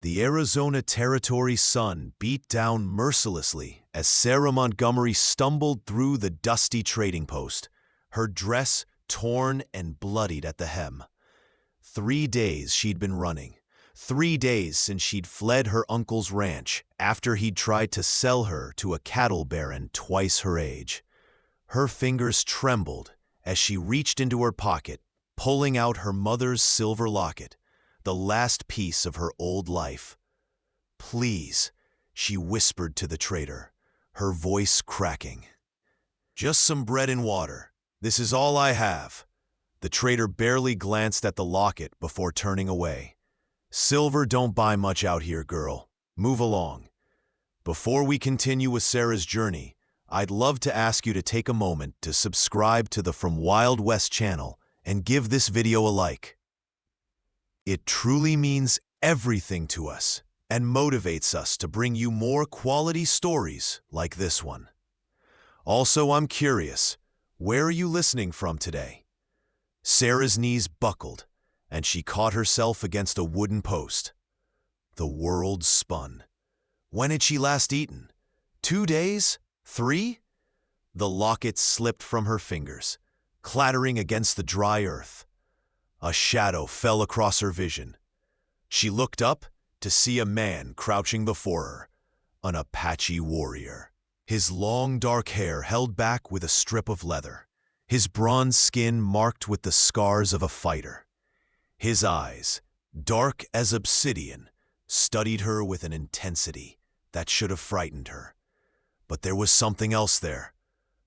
The Arizona Territory sun beat down mercilessly as Sarah Montgomery stumbled through the dusty trading post, her dress torn and bloodied at the hem. 3 days she'd been running. 3 days since she'd fled her uncle's ranch after he'd tried to sell her to a cattle baron twice her age. Her fingers trembled as she reached into her pocket, pulling out her mother's silver locket, the last piece of her old life. "Please," she whispered to the trader, her voice cracking. "Just some bread and water. This is all I have." The trader barely glanced at the locket before turning away. "Silver don't buy much out here, girl. Move along." Before we continue with Sarah's journey, I'd love to ask you to take a moment to subscribe to the From Wild West channel and give this video a like. It truly means everything to us and motivates us to bring you more quality stories like this one. Also, I'm curious, where are you listening from today? Sarah's knees buckled, and she caught herself against a wooden post. The world spun. When had she last eaten? 2 days? 3? The locket slipped from her fingers, clattering against the dry earth. A shadow fell across her vision. She looked up to see a man crouching before her, an Apache warrior. His long dark hair held back with a strip of leather, his bronze skin marked with the scars of a fighter. His eyes, dark as obsidian, studied her with an intensity that should have frightened her. But there was something else there,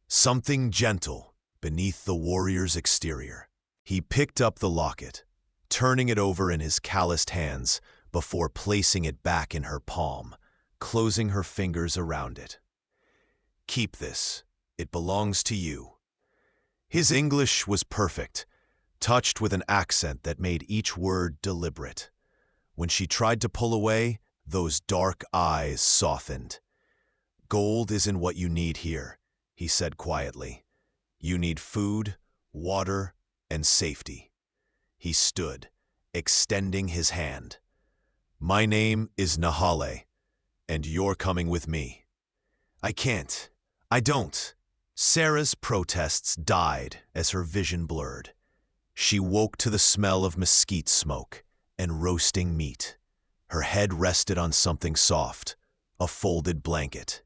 something gentle beneath the warrior's exterior. He picked up the locket, turning it over in his calloused hands before placing it back in her palm, closing her fingers around it. "Keep this. It belongs to you." His English was perfect, touched with an accent that made each word deliberate. When she tried to pull away, those dark eyes softened. "Gold isn't what you need here," he said quietly. "You need food, water, and safety." He stood, extending his hand. "My name is Nahale, and you're coming with me." "I can't. I don't." Sarah's protests died as her vision blurred. She woke to the smell of mesquite smoke and roasting meat. Her head rested on something soft, a folded blanket.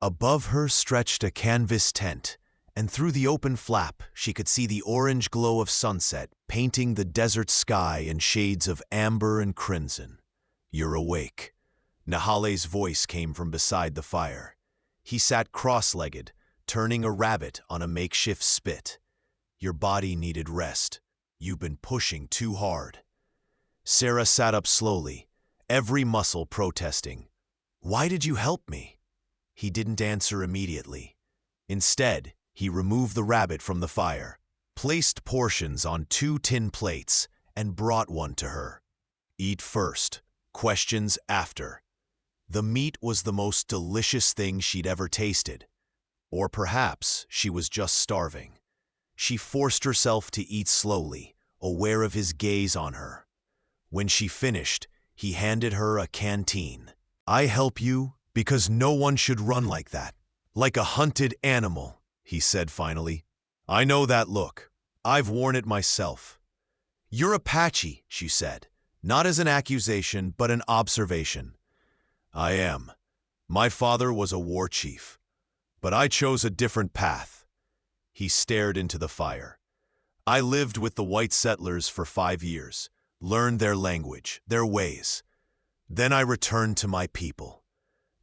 Above her stretched a canvas tent, and through the open flap she could see the orange glow of sunset painting the desert sky in shades of amber and crimson. "You're awake." Nahale's voice came from beside the fire. He sat cross-legged, turning a rabbit on a makeshift spit. "Your body needed rest. You've been pushing too hard." Sarah sat up slowly, every muscle protesting. "Why did you help me?" He didn't answer immediately. Instead, he removed the rabbit from the fire, placed portions on 2 tin plates, and brought one to her. "Eat first, questions after." The meat was the most delicious thing she'd ever tasted. Or perhaps she was just starving. She forced herself to eat slowly, aware of his gaze on her. When she finished, he handed her a canteen. "I help you because no one should run like that, like a hunted animal," he said finally. "I know that look. I've worn it myself." "You're Apache," she said, not as an accusation but an observation. "I am. My father was a war chief, but I chose a different path." He stared into the fire. "I lived with the white settlers for 5 years, learned their language, their ways. Then I returned to my people.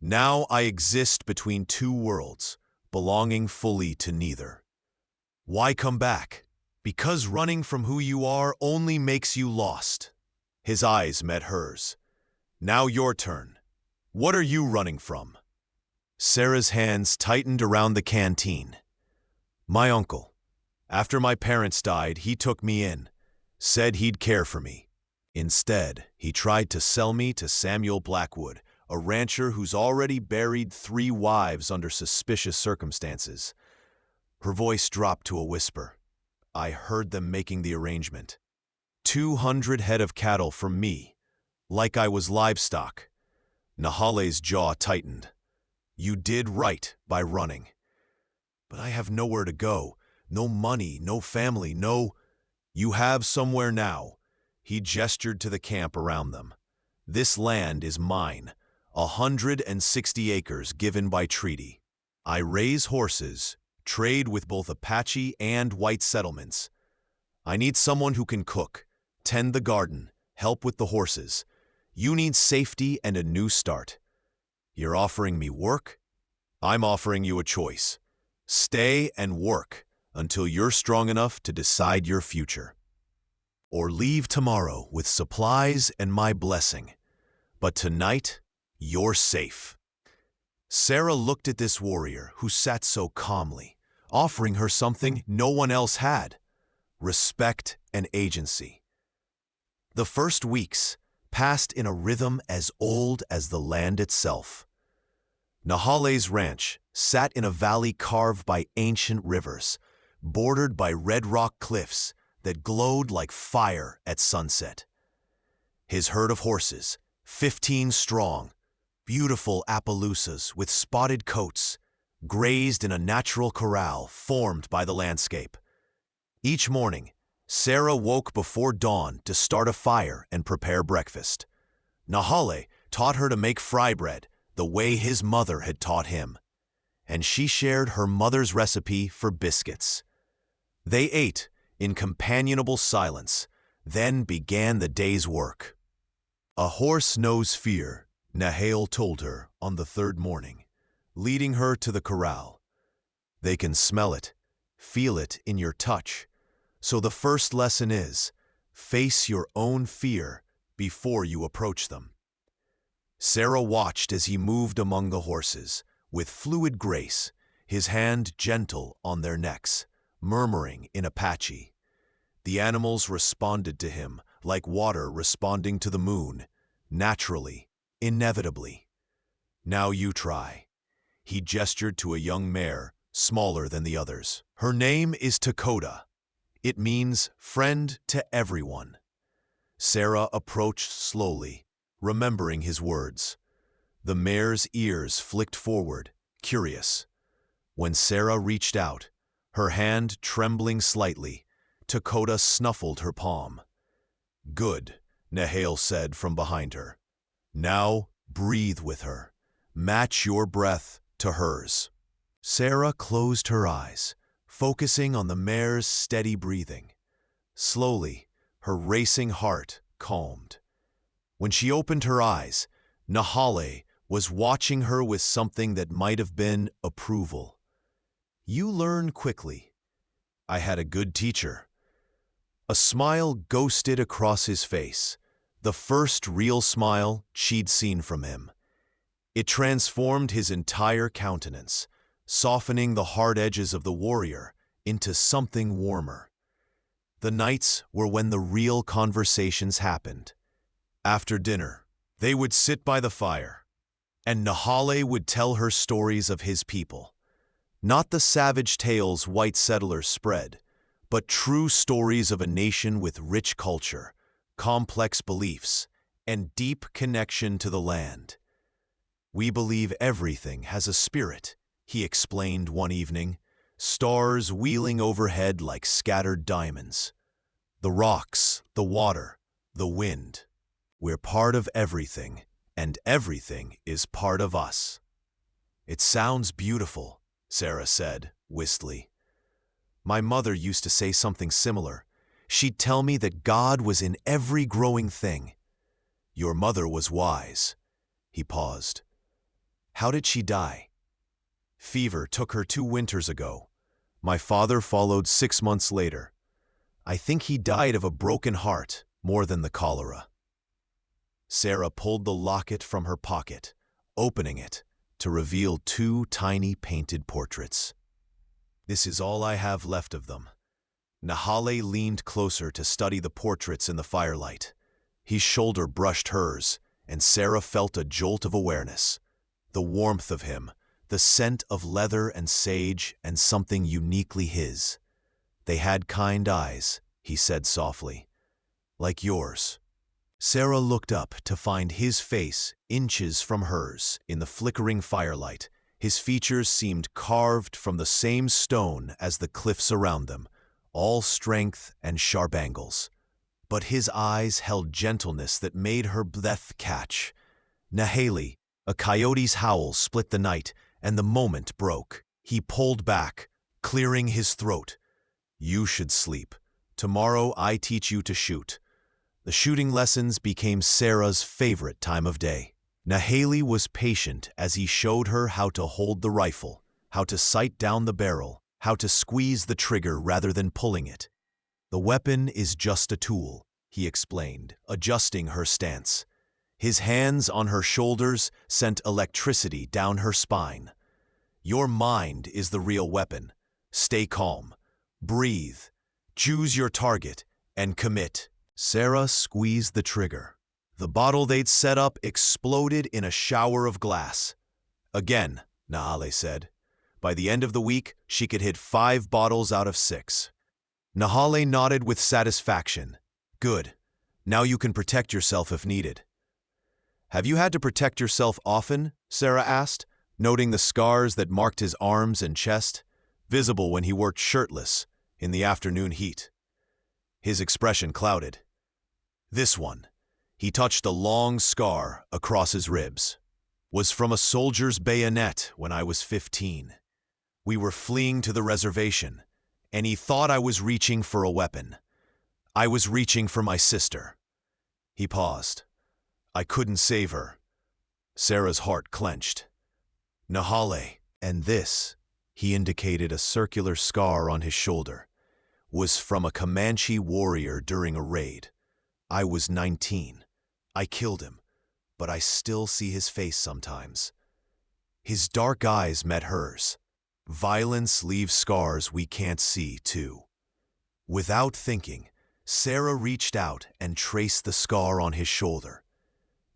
Now I exist between 2 worlds, belonging fully to neither." "Why come back?" "Because running from who you are only makes you lost." His eyes met hers. "Now your turn. What are you running from?" Sarah's hands tightened around the canteen. "My uncle. After my parents died, he took me in, said he'd care for me. Instead, he tried to sell me to Samuel Blackwood, a rancher who's already buried 3 wives under suspicious circumstances." Her voice dropped to a whisper. "I heard them making the arrangement. 200 head of cattle from me, like I was livestock. Nahale's jaw tightened. You did right by running. But I have nowhere to go. No money, no family, no... You have somewhere now. He gestured to the camp around them. This land is mine, 160 acres given by treaty. I raise horses, trade with both Apache and white settlements. I need someone who can cook, tend the garden, help with the horses. You need safety and a new start. You're offering me work? I'm offering you a choice. Stay and work until you're strong enough to decide your future. Or leave tomorrow with supplies and my blessing. But tonight, you're safe. Sarah looked at this warrior who sat so calmly, offering her something no one else had: respect and agency. The first weeks passed in a rhythm as old as the land itself. Nahale's ranch sat in a valley carved by ancient rivers, bordered by red rock cliffs that glowed like fire at sunset. His herd of horses, 15 strong, beautiful Appaloosas with spotted coats, grazed in a natural corral formed by the landscape. Each morning, Sarah woke before dawn to start a fire and prepare breakfast. Nahale taught her to make fry bread the way his mother had taught him, and she shared her mother's recipe for biscuits. They ate in companionable silence, then began the day's work. A horse knows fear, Nahale told her on the third morning, leading her to the corral. They can smell it, feel it in your touch. So the first lesson is, face your own fear before you approach them. Sarah watched as he moved among the horses, with fluid grace, his hand gentle on their necks, murmuring in Apache. The animals responded to him like water responding to the moon, naturally, inevitably. Now you try. He gestured to a young mare, smaller than the others. Her name is Dakota. It means friend to everyone. Sarah approached slowly, remembering his words. The mare's ears flicked forward, curious. When Sarah reached out, her hand trembling slightly, Dakota snuffled her palm. Good, Nahale said from behind her. Now breathe with her. Match your breath to hers. Sarah closed her eyes, focusing on the mare's steady breathing. Slowly, her racing heart calmed. When she opened her eyes, Nahale was watching her with something that might have been approval. You learn quickly. I had a good teacher. A smile ghosted across his face, the first real smile she'd seen from him. It transformed his entire countenance, softening the hard edges of the warrior into something warmer. The nights were when the real conversations happened. After dinner, they would sit by the fire, and Nahale would tell her stories of his people. Not the savage tales white settlers spread, but true stories of a nation with rich culture, complex beliefs, and deep connection to the land. We believe everything has a spirit, he explained one evening, stars wheeling overhead like scattered diamonds. The rocks, the water, the wind. We're part of everything, and everything is part of us. It sounds beautiful, Sarah said, wistfully. My mother used to say something similar. She'd tell me that God was in every growing thing. Your mother was wise. He paused. How did she die? Fever took her 2 winters ago. My father followed 6 months later. I think he died of a broken heart more than the cholera. Sarah pulled the locket from her pocket, opening it to reveal 2 tiny painted portraits. This is all I have left of them. Nahale leaned closer to study the portraits in the firelight. His shoulder brushed hers, and Sarah felt a jolt of awareness. The warmth of him, the scent of leather and sage, and something uniquely his. They had kind eyes, he said softly. Like yours. Sarah looked up to find his face inches from hers in the flickering firelight. His features seemed carved from the same stone as the cliffs around them, all strength and sharp angles. But his eyes held gentleness that made her breath catch. Nahali, a coyote's howl split the night, and the moment broke. He pulled back, clearing his throat. "You should sleep. Tomorrow I teach you to shoot." The shooting lessons became Sarah's favorite time of day. Nahali was patient as he showed her how to hold the rifle, how to sight down the barrel, how to squeeze the trigger rather than pulling it. "The weapon is just a tool," he explained, adjusting her stance. His hands on her shoulders sent electricity down her spine. "Your mind is the real weapon. Stay calm. Breathe. Choose your target and commit." Sarah squeezed the trigger. The bottle they'd set up exploded in a shower of glass. "Again," Nahale said. By the end of the week, she could hit 5 bottles out of 6. Nahale nodded with satisfaction. "Good. Now you can protect yourself if needed." "Have you had to protect yourself often?" Sarah asked, noting the scars that marked his arms and chest, visible when he worked shirtless in the afternoon heat. His expression clouded. "This one," he touched a long scar across his ribs, "was from a soldier's bayonet when I was 15. We were fleeing to the reservation, and he thought I was reaching for a weapon. I was reaching for my sister." He paused. "I couldn't save her." Sarah's heart clenched. "Nahale, and this," he indicated a circular scar on his shoulder, "was from a Comanche warrior during a raid. I was 19. I killed him, but I still see his face sometimes." His dark eyes met hers. "Violence leaves scars we can't see, too." Without thinking, Sarah reached out and traced the scar on his shoulder.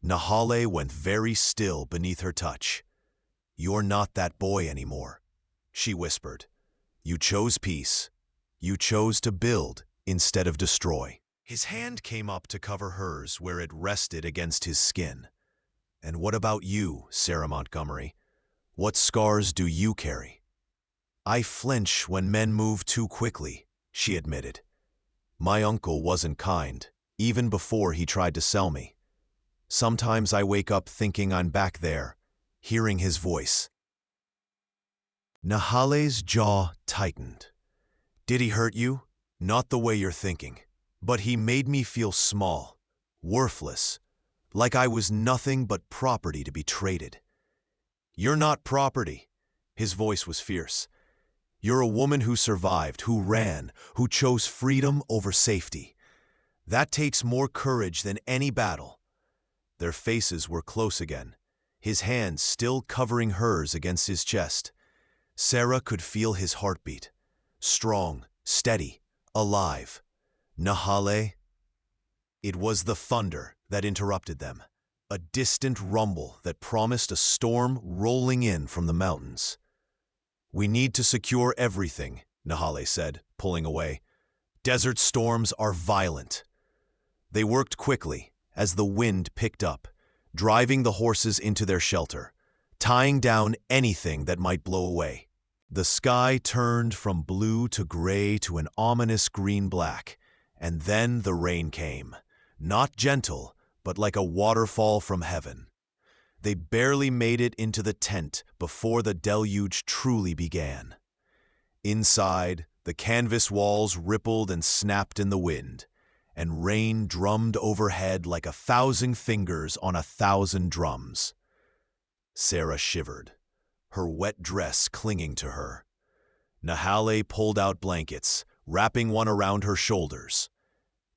Nahale went very still beneath her touch. "You're not that boy anymore," she whispered. "You chose peace. You chose to build instead of destroy." His hand came up to cover hers where it rested against his skin. "And what about you, Sarah Montgomery? What scars do you carry?" "I flinch when men move too quickly," she admitted. "My uncle wasn't kind, even before he tried to sell me. Sometimes I wake up thinking I'm back there, hearing his voice." Nahale's jaw tightened. "Did he hurt you? Not the way you're thinking. But he made me feel small, worthless, like I was nothing but property to be traded." "You're not property." His voice was fierce. "You're a woman who survived, who ran, who chose freedom over safety. That takes more courage than any battle." Their faces were close again, his hands still covering hers against his chest. Sarah could feel his heartbeat. Strong, steady, alive. "Nahale?" It was the thunder that interrupted them, a distant rumble that promised a storm rolling in from the mountains. "We need to secure everything," Nahale said, pulling away. "Desert storms are violent." They worked quickly as the wind picked up, driving the horses into their shelter, tying down anything that might blow away. The sky turned from blue to gray to an ominous green-black, and then the rain came, not gentle, but like a waterfall from heaven. They barely made it into the tent before the deluge truly began. Inside, the canvas walls rippled and snapped in the wind, and rain drummed overhead like 1,000 fingers on 1,000 drums. Sarah shivered, her wet dress clinging to her. Nahale pulled out blankets, wrapping one around her shoulders.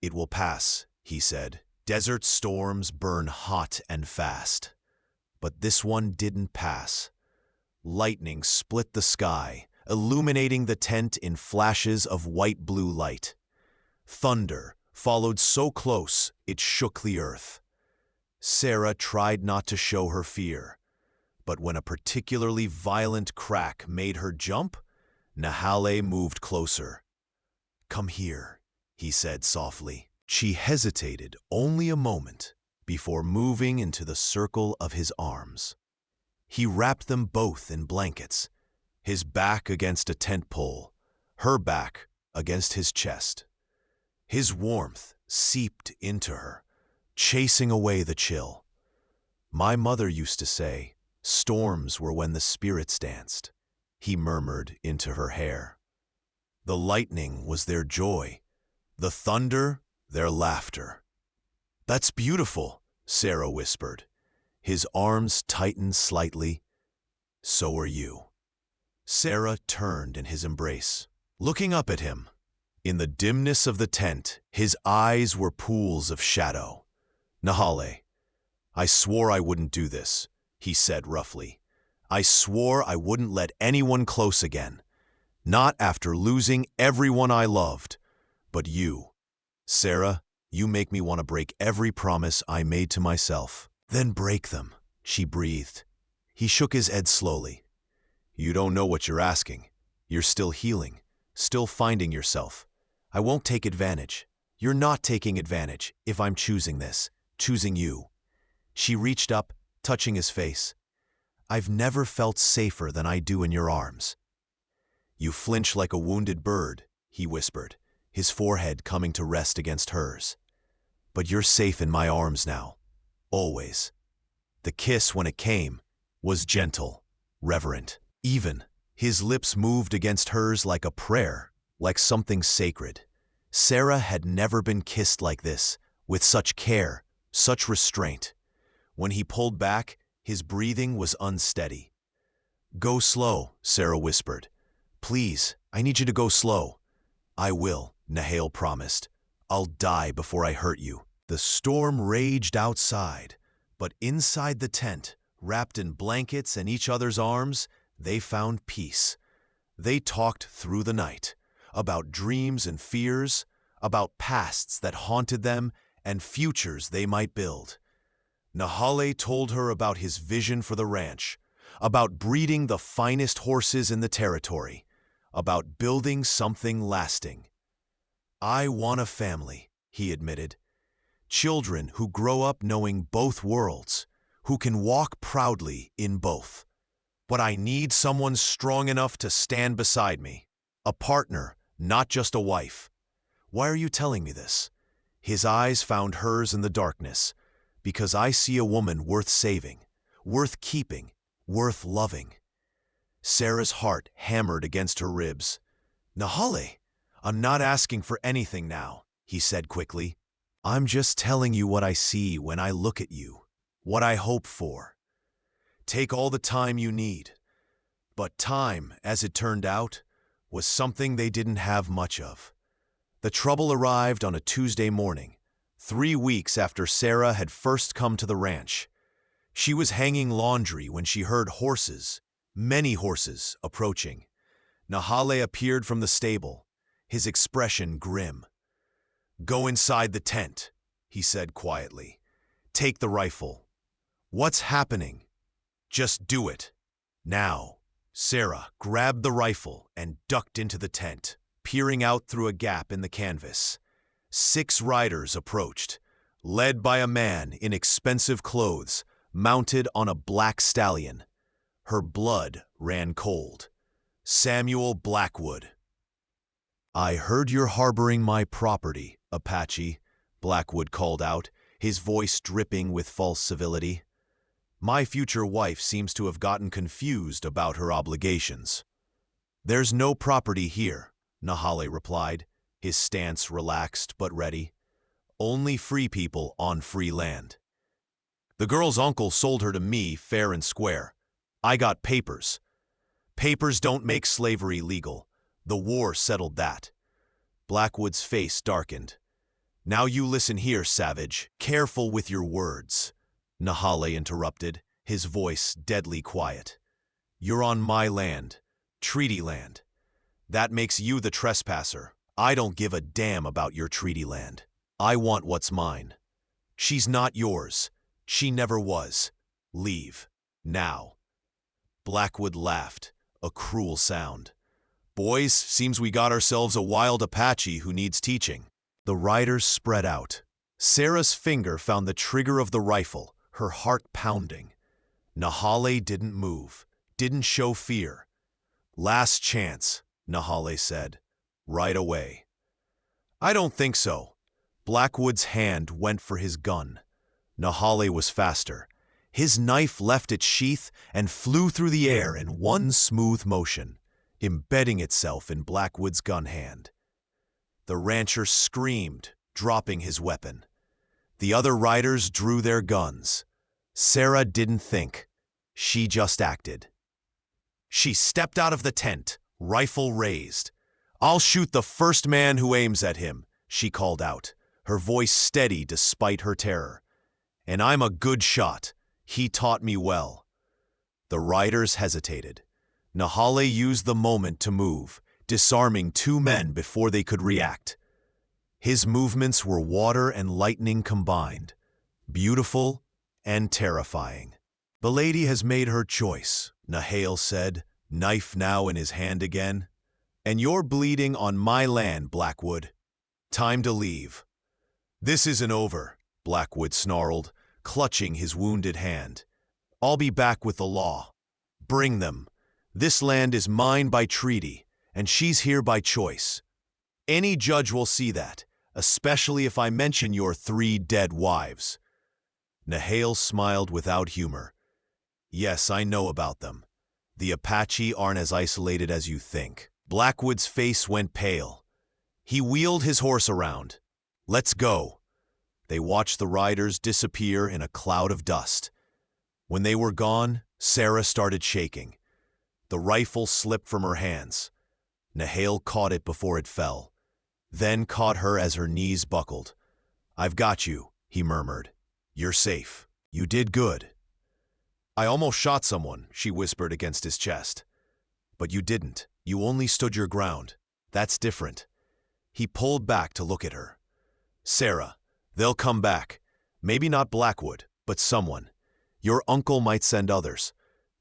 "It will pass," he said. "Desert storms burn hot and fast." But this one didn't pass. Lightning split the sky, illuminating the tent in flashes of white-blue light. Thunder followed so close it shook the earth. Sarah tried not to show her fear, but when a particularly violent crack made her jump, Nahale moved closer. "Come here," he said softly. She hesitated only a moment before moving into the circle of his arms. He wrapped them both in blankets, his back against a tent pole, her back against his chest. His warmth seeped into her, chasing away the chill. My mother used to say, storms were when the spirits danced, he murmured into her hair. The lightning was their joy, the thunder their laughter. That's beautiful, Sarah whispered. His arms tightened slightly. So are you. Sarah turned in his embrace, looking up at him. In the dimness of the tent, his eyes were pools of shadow. Nahale, I swore I wouldn't do this, he said roughly. I swore I wouldn't let anyone close again. Not after losing everyone I loved. But you, Sarah, you make me want to break every promise I made to myself. Then break them, she breathed. He shook his head slowly. You don't know what you're asking. You're still healing, still finding yourself. I won't take advantage. You're not taking advantage if I'm choosing this, choosing you. She reached up, touching his face. I've never felt safer than I do in your arms. You flinch like a wounded bird, he whispered, his forehead coming to rest against hers. But you're safe in my arms now, always. The kiss, when it came, was gentle, reverent. Even, his lips moved against hers like a prayer, like something sacred. Sarah had never been kissed like this, with such care, such restraint. When he pulled back, his breathing was unsteady. Go slow, Sarah whispered. Please, I need you to go slow. I will, Nahale promised. I'll die before I hurt you. The storm raged outside, but inside the tent, wrapped in blankets and each other's arms, they found peace. They talked through the night, about dreams and fears, about pasts that haunted them and futures they might build. Nahale told her about his vision for the ranch, about breeding the finest horses in the territory, about building something lasting. I want a family, he admitted. Children who grow up knowing both worlds, who can walk proudly in both. But I need someone strong enough to stand beside me. A partner, not just a wife. Why are you telling me this? His eyes found hers in the darkness. Because I see a woman worth saving, worth keeping, worth loving. Sarah's heart hammered against her ribs. Nahale, I'm not asking for anything now, he said quickly. I'm just telling you what I see when I look at you, what I hope for. Take all the time you need. But time, as it turned out, was something they didn't have much of. The trouble arrived on a Tuesday morning, 3 weeks after Sarah had first come to the ranch. She was hanging laundry when she heard horses, many horses, approaching. Nahale appeared from the stable, his expression grim. Go inside the tent, he said quietly. Take the rifle. What's happening? Just do it. Now. Sarah grabbed the rifle and ducked into the tent, peering out through a gap in the canvas. 6 riders approached, led by a man in expensive clothes, mounted on a black stallion. Her blood ran cold. Samuel Blackwood. I heard you're harboring my property, Apache, Blackwood called out, his voice dripping with false civility. My future wife seems to have gotten confused about her obligations. There's no property here, Nahale replied, his stance relaxed but ready. Only free people on free land. The girl's uncle sold her to me fair and square. I got papers. Papers don't make slavery legal. The war settled that. Blackwood's face darkened. Now you listen here, savage. Careful with your words, Nahale interrupted, his voice deadly quiet. You're on my land, treaty land. That makes you the trespasser. I don't give a damn about your treaty land. I want what's mine. She's not yours. She never was. Leave. Now. Blackwood laughed, a cruel sound. Boys, seems we got ourselves a wild Apache who needs teaching. The riders spread out. Sarah's finger found the trigger of the rifle, her heart pounding. Nahale didn't move, didn't show fear. "Last chance," Nahale said, right away. "I don't think so." Blackwood's hand went for his gun. Nahale was faster. His knife left its sheath and flew through the air in one smooth motion, embedding itself in Blackwood's gun hand. The rancher screamed, dropping his weapon. The other riders drew their guns. Sarah didn't think. She just acted. She stepped out of the tent, rifle raised. "I'll shoot the first man who aims at him," she called out, her voice steady despite her terror. "And I'm a good shot. He taught me well." The riders hesitated. Nahale used the moment to move, disarming two men before they could react. His movements were water and lightning combined, beautiful and terrifying. "The lady has made her choice," Nahale said, knife now in his hand again. "And you're bleeding on my land, Blackwood. Time to leave." "This isn't over," Blackwood snarled, clutching his wounded hand. "I'll be back with the law. Bring them. This land is mine by treaty, and she's here by choice. Any judge will see that, especially if I mention your 3 dead wives." Nahale smiled without humor. "Yes, I know about them. The Apache aren't as isolated as you think." Blackwood's face went pale. He wheeled his horse around. "Let's go." They watched the riders disappear in a cloud of dust. When they were gone, Sarah started shaking. The rifle slipped from her hands. Nahale caught it before it fell, then caught her as her knees buckled. "I've got you," he murmured. "You're safe. You did good." "I almost shot someone," she whispered against his chest. "But you didn't. You only stood your ground. That's different." He pulled back to look at her. "Sarah, they'll come back. Maybe not Blackwood, but someone. Your uncle might send others.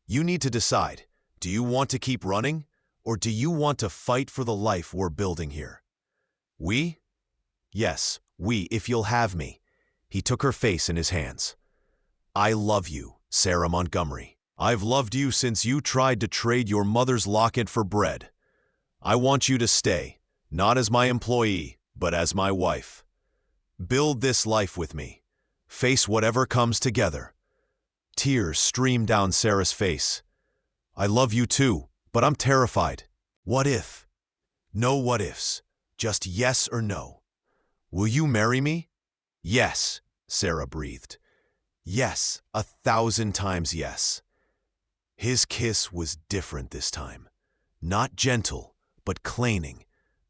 You need to decide. Do you want to keep running, or do you want to fight for the life we're building here?" "We?" "Yes, we, if you'll have me." He took her face in his hands. "I love you, Sarah Montgomery. I've loved you since you tried to trade your mother's locket for bread. I want you to stay, not as my employee, but as my wife. Build this life with me. Face whatever comes together." Tears streamed down Sarah's face. "I love you too, but I'm terrified. What if?" "No what ifs. Just yes or no." "Will you marry me?" "Yes," Sarah breathed. "Yes, 1,000 times yes." His kiss was different this time. Not gentle, but claiming,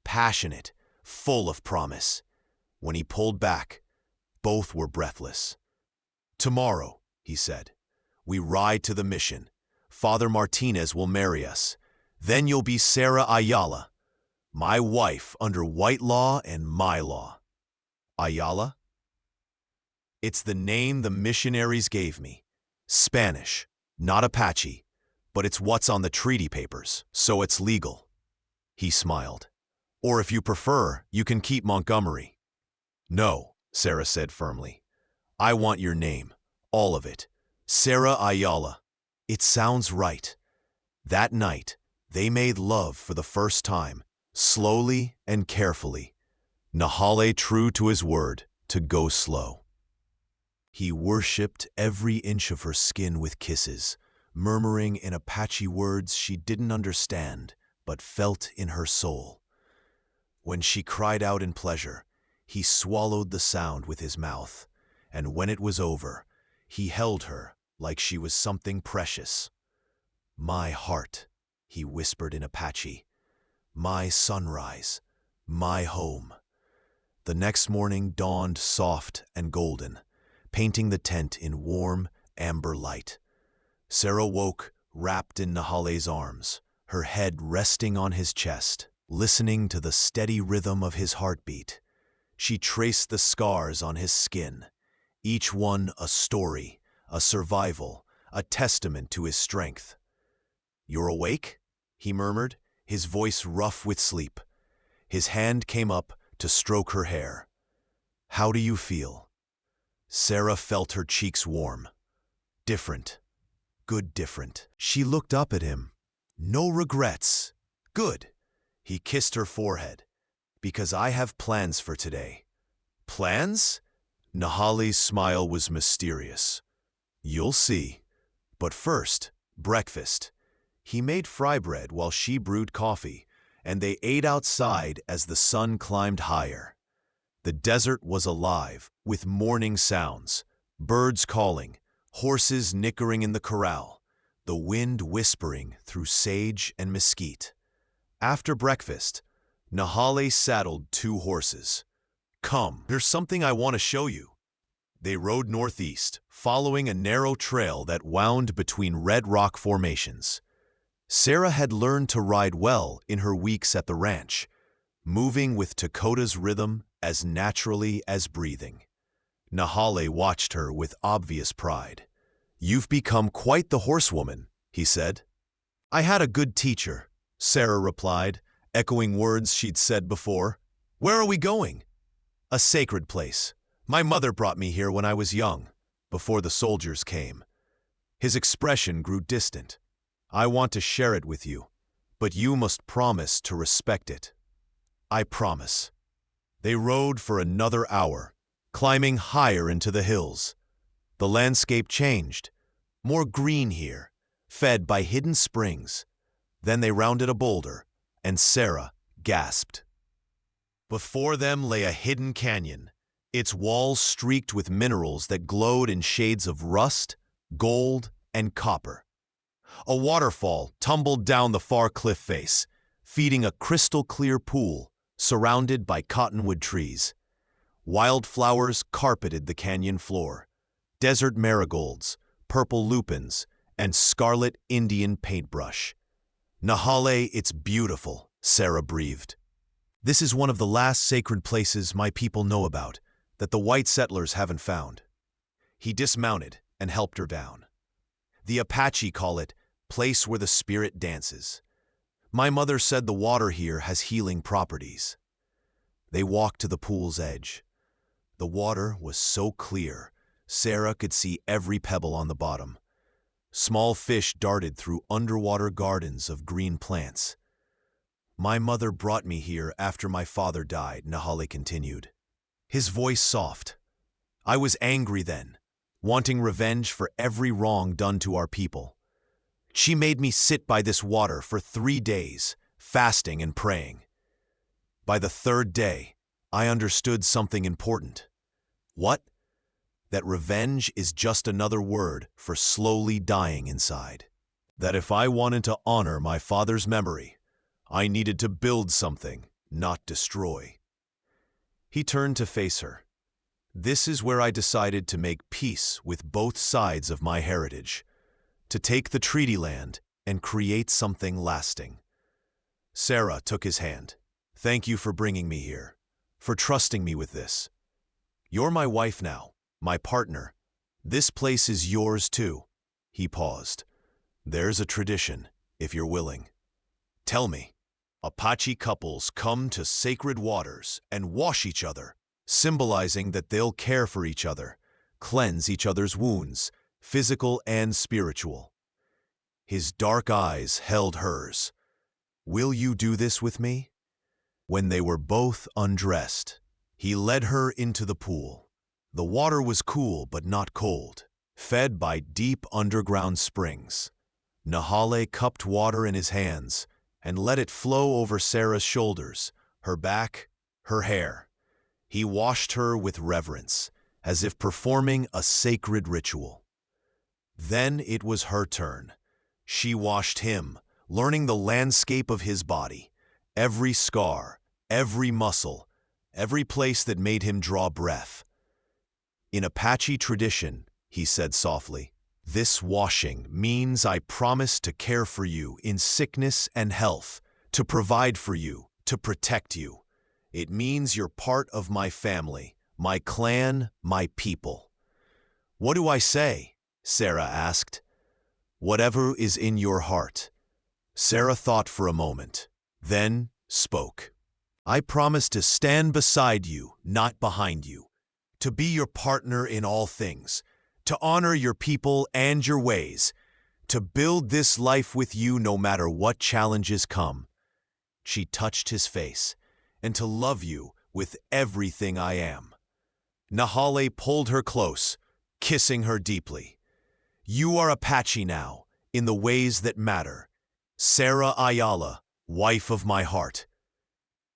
passionate, full of promise. When he pulled back, both were breathless. "Tomorrow," he said, "we ride to the mission. Father Martinez will marry us. Then you'll be Sarah Ayala, my wife under white law and my law." "Ayala?" "It's the name the missionaries gave me. Spanish, not Apache, but it's what's on the treaty papers, so it's legal." He smiled. "Or if you prefer, you can keep Montgomery." "No," Sarah said firmly. "I want your name, all of it. Sarah Ayala. It sounds right." That night, they made love for the first time, slowly and carefully. Nahale true to his word to go slow. He worshipped every inch of her skin with kisses, murmuring in Apache words she didn't understand, but felt in her soul. When she cried out in pleasure, he swallowed the sound with his mouth, and when it was over, he held her like she was something precious. "My heart," he whispered in Apache. "My sunrise, my home." The next morning dawned soft and golden, painting the tent in warm, amber light. Sarah woke, wrapped in Nahale's arms, her head resting on his chest, listening to the steady rhythm of his heartbeat. She traced the scars on his skin, each one a story, a survival, a testament to his strength. "You're awake?" he murmured, his voice rough with sleep. His hand came up to stroke her hair. How do you feel? Sarah felt her cheeks warm. Different. Good different. She looked up at him. No regrets. Good. He kissed her forehead. Because I have plans for today. Plans? Nahali's smile was mysterious. You'll see. But first, breakfast. He made fry bread while she brewed coffee, and they ate outside as the sun climbed higher. The desert was alive with morning sounds, birds calling, horses nickering in the corral, the wind whispering through sage and mesquite. After breakfast, Nahale saddled 2 horses. Come, there's something I want to show you. They rode northeast, following a narrow trail that wound between red rock formations. Sarah had learned to ride well in her weeks at the ranch, moving with Dakota's rhythm as naturally as breathing. Nahale watched her with obvious pride. You've become quite the horsewoman, he said. I had a good teacher, Sarah replied, echoing words she'd said before. Where are we going? A sacred place. My mother brought me here when I was young, before the soldiers came. His expression grew distant. I want to share it with you, but you must promise to respect it. I promise. They rode for another hour, climbing higher into the hills. The landscape changed, more green here, fed by hidden springs. Then they rounded a boulder, and Sarah gasped. Before them lay a hidden canyon, its walls streaked with minerals that glowed in shades of rust, gold, and copper. A waterfall tumbled down the far cliff face, feeding a crystal-clear pool surrounded by cottonwood trees. Wildflowers carpeted the canyon floor, desert marigolds, purple lupins, and scarlet Indian paintbrush. Nahale, it's beautiful, Sarah breathed. This is one of the last sacred places my people know about, that the white settlers haven't found. He dismounted and helped her down. The Apache call it place where the spirit dances. My mother said the water here has healing properties. They walked to the pool's edge. The water was so clear, Sarah could see every pebble on the bottom. Small fish darted through underwater gardens of green plants. My mother brought me here after my father died, Nahale continued. His voice soft. I was angry then, wanting revenge for every wrong done to our people. She made me sit by this water for 3 days, fasting and praying. By the 3rd day, I understood something important. What? That revenge is just another word for slowly dying inside. That if I wanted to honor my father's memory, I needed to build something, not destroy. He turned to face her. This is where I decided to make peace with both sides of my heritage, to take the treaty land and create something lasting. Sarah took his hand. Thank you for bringing me here, for trusting me with this. You're my wife now, my partner. This place is yours too. He paused. There's a tradition, if you're willing. Tell me. Apache couples come to sacred waters and wash each other, symbolizing that they'll care for each other, cleanse each other's wounds, physical and spiritual. His dark eyes held hers. Will you do this with me? When they were both undressed, he led her into the pool. The water was cool but not cold, fed by deep underground springs. Nahale cupped water in his hands and let it flow over Sarah's shoulders, her back, her hair. He washed her with reverence, as if performing a sacred ritual. Then it was her turn. She washed him, learning the landscape of his body, every scar, every muscle, every place that made him draw breath. In Apache tradition, he said softly, this washing means I promise to care for you in sickness and health, to provide for you, to protect you. It means you're part of my family, my clan, my people. What do I say? Sarah asked. Whatever is in your heart. Sarah thought for a moment, then spoke. I promise to stand beside you, not behind you, to be your partner in all things, to honor your people and your ways, to build this life with you no matter what challenges come. She touched his face, and to love you with everything I am. Nahale pulled her close, kissing her deeply. You are Apache now, in the ways that matter. Sarah Ayala, wife of my heart.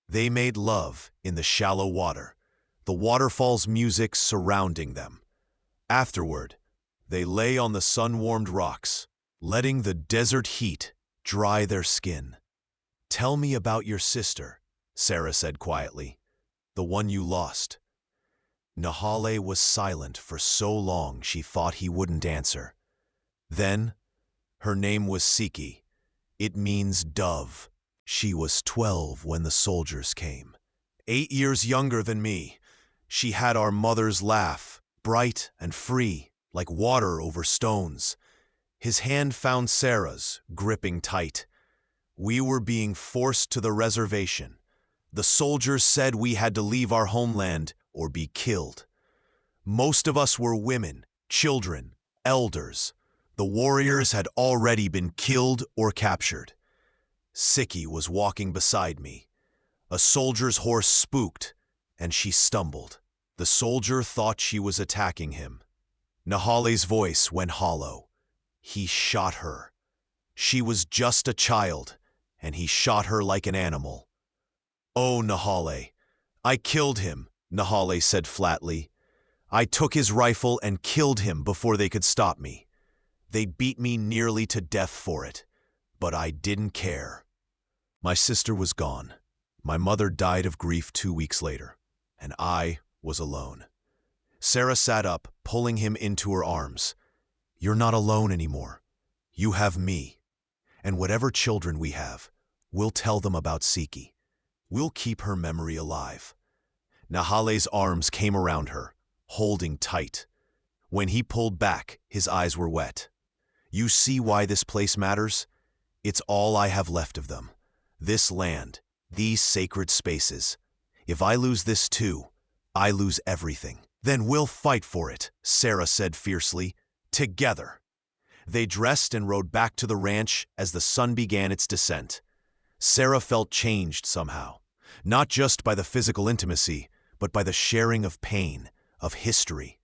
They made love in the shallow water, the waterfall's music surrounding them. Afterward, they lay on the sun-warmed rocks, letting the desert heat dry their skin. Tell me about your sister, Sarah said quietly, the one you lost. Nahale was silent for so long she thought he wouldn't answer. Then, her name was Siki. It means dove. She was 12 when the soldiers came. 8 years younger than me. She had our mother's laugh, bright and free, like water over stones. His hand found Sarah's, gripping tight. We were being forced to the reservation. The soldiers said we had to leave our homeland or be killed. Most of us were women, children, elders. The warriors had already been killed or captured. Siki was walking beside me. A soldier's horse spooked, and she stumbled. The soldier thought she was attacking him. Nahale's voice went hollow. He shot her. She was just a child, and he shot her like an animal. Oh, Nahale, I killed him, Nahale said flatly. I took his rifle and killed him before they could stop me. They beat me nearly to death for it, but I didn't care. My sister was gone. My mother died of grief 2 weeks later, and I was alone. Sarah sat up, pulling him into her arms. You're not alone anymore. You have me. And whatever children we have, we'll tell them about Siki. We'll keep her memory alive. Nahale's arms came around her, holding tight. When he pulled back, his eyes were wet. You see why this place matters? It's all I have left of them. This land, these sacred spaces. If I lose this too, I lose everything. Then we'll fight for it, Sarah said fiercely. Together. They dressed and rode back to the ranch as the sun began its descent. Sarah felt changed somehow, not just by the physical intimacy, but by the sharing of pain, of history,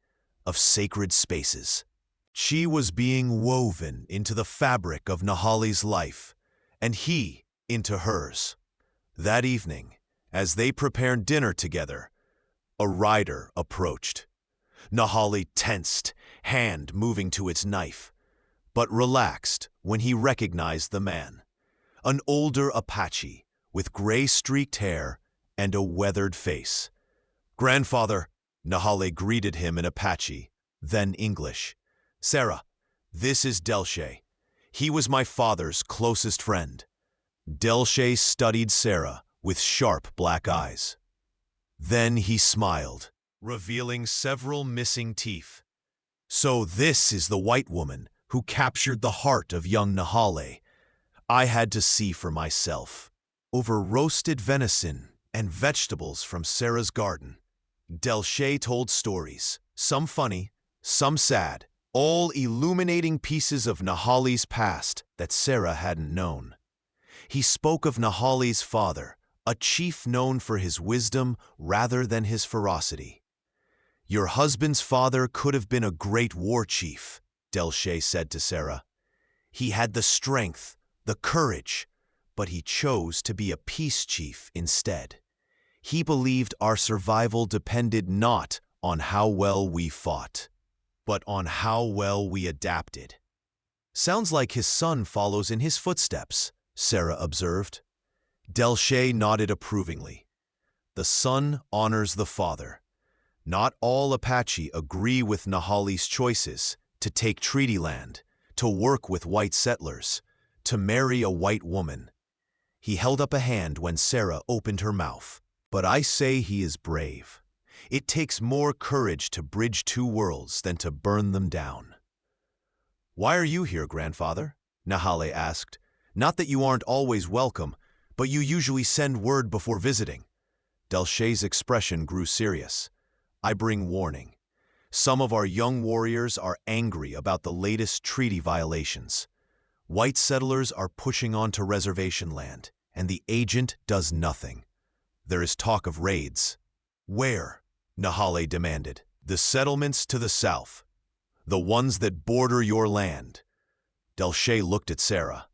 of sacred spaces. She was being woven into the fabric of Nahale's life, and he into hers. That evening, as they prepared dinner together, a rider approached. Nahale tensed, hand moving to its knife, but relaxed when he recognized the man. An older Apache with gray-streaked hair and a weathered face. Grandfather, Nahale greeted him in Apache, then English. Sarah, this is Delche. He was my father's closest friend. Delche studied Sarah with sharp black eyes. Then he smiled, revealing several missing teeth. So this is the white woman who captured the heart of young Nahale. I had to see for myself. Over roasted venison and vegetables from Sarah's garden, Delche told stories, some funny, some sad, all illuminating pieces of Nahale's past that Sarah hadn't known. He spoke of Nahale's father, a chief known for his wisdom rather than his ferocity. Your husband's father could have been a great war chief, Delche said to Sarah. He had the strength, the courage, but he chose to be a peace chief instead. He believed our survival depended not on how well we fought, but on how well we adapted. Sounds like his son follows in his footsteps, Sarah observed. Delche nodded approvingly. The son honors the father. Not all Apache agree with Nahale's choices to take treaty land, to work with white settlers, to marry a white woman. He held up a hand when Sarah opened her mouth. But I say he is brave. It takes more courage to bridge two worlds than to burn them down. Why are you here, grandfather? Nahale asked. Not that you aren't always welcome, but you usually send word before visiting. Delche's expression grew serious. I bring warning. Some of our young warriors are angry about the latest treaty violations. White settlers are pushing onto reservation land, and the agent does nothing. There is talk of raids. Where? Nahale demanded. The settlements to the south. The ones that border your land. Delche looked at Sarah.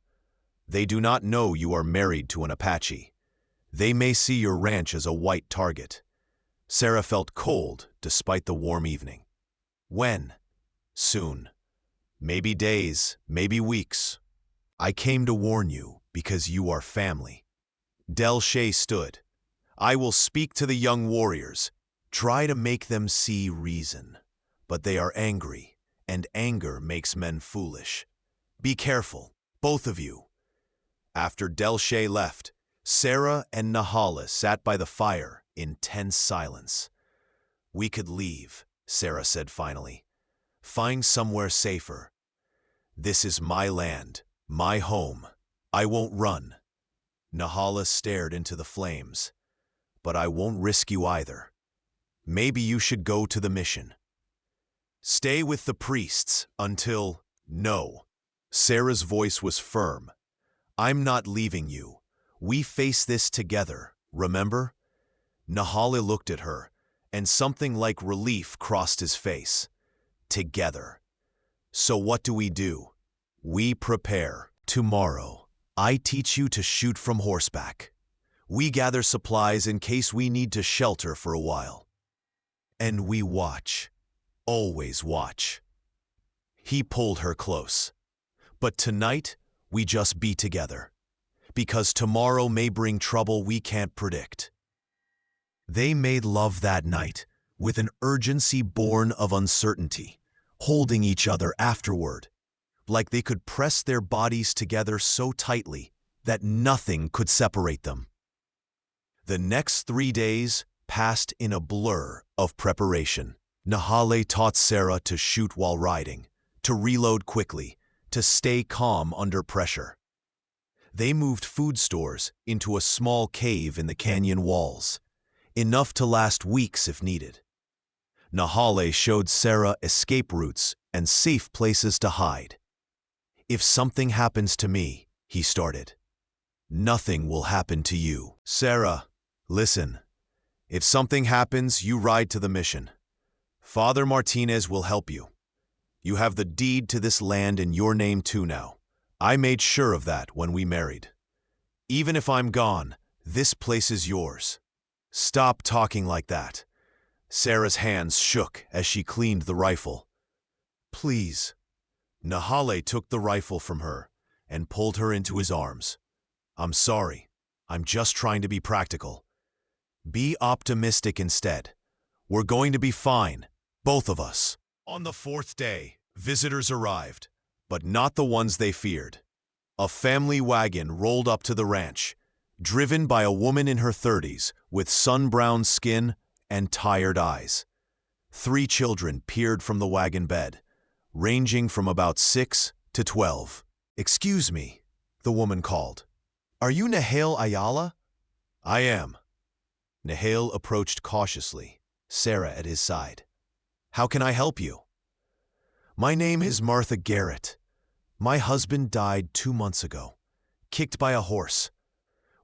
They do not know you are married to an Apache. They may see your ranch as a white target. Sarah felt cold despite the warm evening. When? Soon. Maybe days, maybe weeks. I came to warn you because you are family. Delche stood. I will speak to the young warriors. Try to make them see reason. But they are angry, and anger makes men foolish. Be careful, both of you. After Delche left, Sarah and Nahale sat by the fire in tense silence. We could leave, Sarah said finally. Find somewhere safer. This is my land, my home. I won't run. Nahale stared into the flames. But I won't risk you either. Maybe you should go to the mission. Stay with the priests until... No. Sarah's voice was firm. I'm not leaving you. We face this together, remember? Nahale looked at her, and something like relief crossed his face. Together. So what do? We prepare. Tomorrow, I teach you to shoot from horseback. We gather supplies in case we need to shelter for a while. And we watch. Always watch. He pulled her close. But tonight, we just be together. Because tomorrow may bring trouble we can't predict. They made love that night, with an urgency born of uncertainty, holding each other afterward, like they could press their bodies together so tightly that nothing could separate them. The next 3 days passed in a blur of preparation. Nahale taught Sarah to shoot while riding, to reload quickly, to stay calm under pressure. They moved food stores into a small cave in the canyon walls, enough to last weeks if needed. Nahale showed Sarah escape routes and safe places to hide. If something happens to me, he started, nothing will happen to you. Sarah, listen. If something happens, you ride to the mission. Father Martinez will help you. You have the deed to this land in your name too now. I made sure of that when we married. Even if I'm gone, this place is yours. Stop talking like that. Sarah's hands shook as she cleaned the rifle. Please. Nahale took the rifle from her and pulled her into his arms. I'm sorry. I'm just trying to be practical. Be optimistic instead. We're going to be fine, both of us. On the 4th day, visitors arrived, but not the ones they feared. A family wagon rolled up to the ranch, driven by a woman in her 30s with sun-browned skin and tired eyes. 3 children peered from the wagon bed, ranging from about 6 to 12. Excuse me, the woman called. Are you Nahale Ayala? I am. Nahale approached cautiously, Sarah at his side. How can I help you? My name is Martha Garrett. My husband died 2 months ago, kicked by a horse.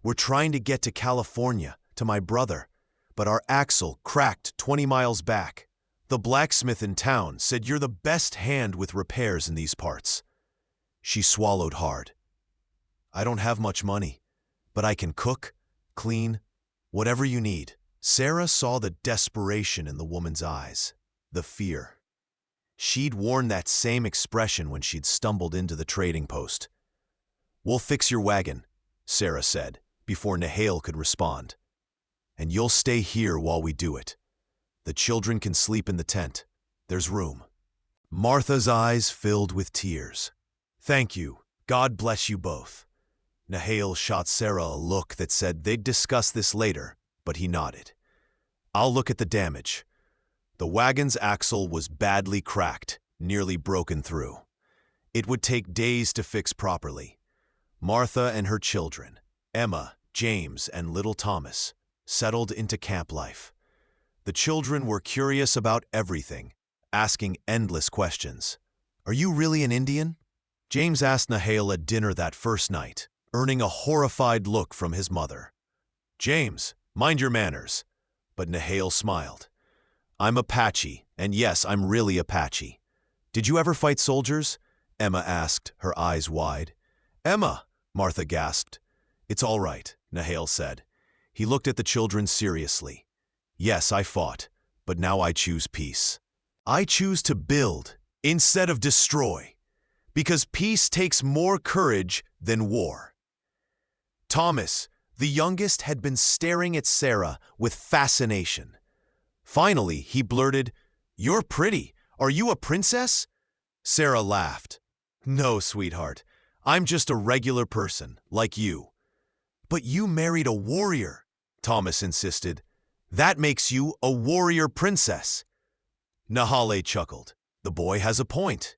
We're trying to get to California, to my brother, but our axle cracked 20 miles back. The blacksmith in town said you're the best hand with repairs in these parts. She swallowed hard. I don't have much money, but I can cook, clean, whatever you need. Sarah saw the desperation in the woman's eyes, the fear. She'd worn that same expression when she'd stumbled into the trading post. We'll fix your wagon, Sarah said, before Nahale could respond. And you'll stay here while we do it. The children can sleep in the tent. There's room. Martha's eyes filled with tears. Thank you. God bless you both. Nahale shot Sarah a look that said they'd discuss this later, but he nodded. I'll look at the damage. The wagon's axle was badly cracked, nearly broken through. It would take days to fix properly. Martha and her children, Emma, James, and little Thomas, settled into camp life. The children were curious about everything, asking endless questions. "Are you really an Indian?" James asked Nahale at dinner that first night, earning a horrified look from his mother. "James, mind your manners." But Nahale smiled. "I'm Apache, and yes, I'm really Apache." "Did you ever fight soldiers?" Emma asked, her eyes wide. "Emma!" Martha gasped. "It's all right," Nahale said. He looked at the children seriously. "Yes, I fought, but now I choose peace. I choose to build instead of destroy, because peace takes more courage than war." Thomas, the youngest, had been staring at Sarah with fascination. Finally, he blurted, "You're pretty. Are you a princess?" Sarah laughed. "No, sweetheart. I'm just a regular person, like you." "But you married a warrior," Thomas insisted. "That makes you a warrior princess." Nahale chuckled. The boy has a point.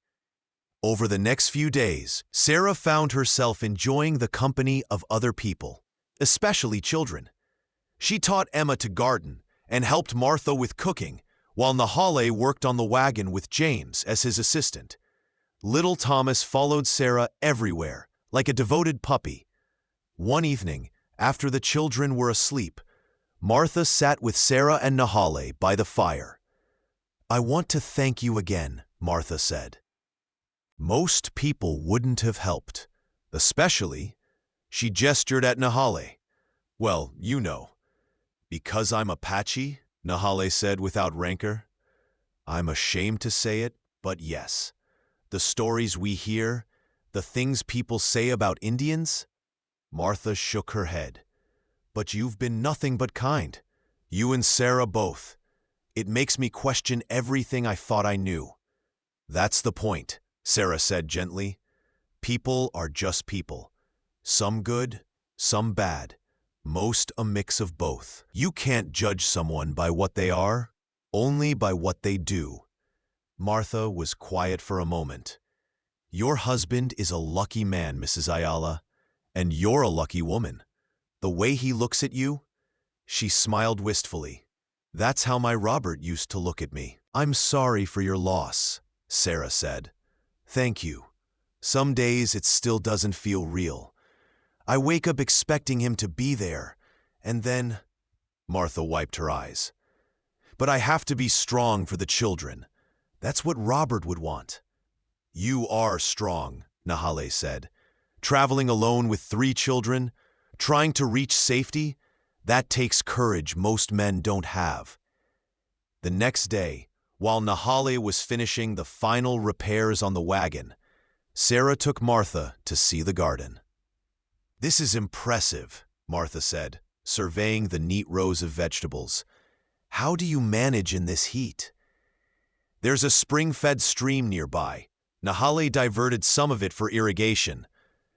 Over the next few days, Sarah found herself enjoying the company of other people, especially children. She taught Emma to garden and helped Martha with cooking, while Nahale worked on the wagon with James as his assistant. Little Thomas followed Sarah everywhere, like a devoted puppy. One evening, after the children were asleep, Martha sat with Sarah and Nahale by the fire. "I want to thank you again," Martha said. Most people wouldn't have helped, especially, she gestured at Nahale. "Well, you know." "Because I'm Apache," Nahale said without rancor. "I'm ashamed to say it, but yes. The stories we hear, the things people say about Indians." Martha shook her head. "But you've been nothing but kind. You and Sarah both. It makes me question everything I thought I knew." "That's the point," Sarah said gently. "People are just people. Some good, some bad. Most a mix of both. You can't judge someone by what they are, only by what they do." Martha was quiet for a moment. "Your husband is a lucky man, Mrs. Ayala, and you're a lucky woman. The way he looks at you," she smiled wistfully. "That's how my Robert used to look at me." "I'm sorry for your loss," Sarah said. "Thank you. Some days it still doesn't feel real. I wake up expecting him to be there, and then—" Martha wiped her eyes. "But I have to be strong for the children. That's what Robert would want." "You are strong," Nahale said. "Traveling alone with 3 children, trying to reach safety, that takes courage most men don't have." The next day, while Nahale was finishing the final repairs on the wagon, Sarah took Martha to see the garden. "This is impressive," Martha said, surveying the neat rows of vegetables. "How do you manage in this heat?" "There's a spring-fed stream nearby. Nahale diverted some of it for irrigation.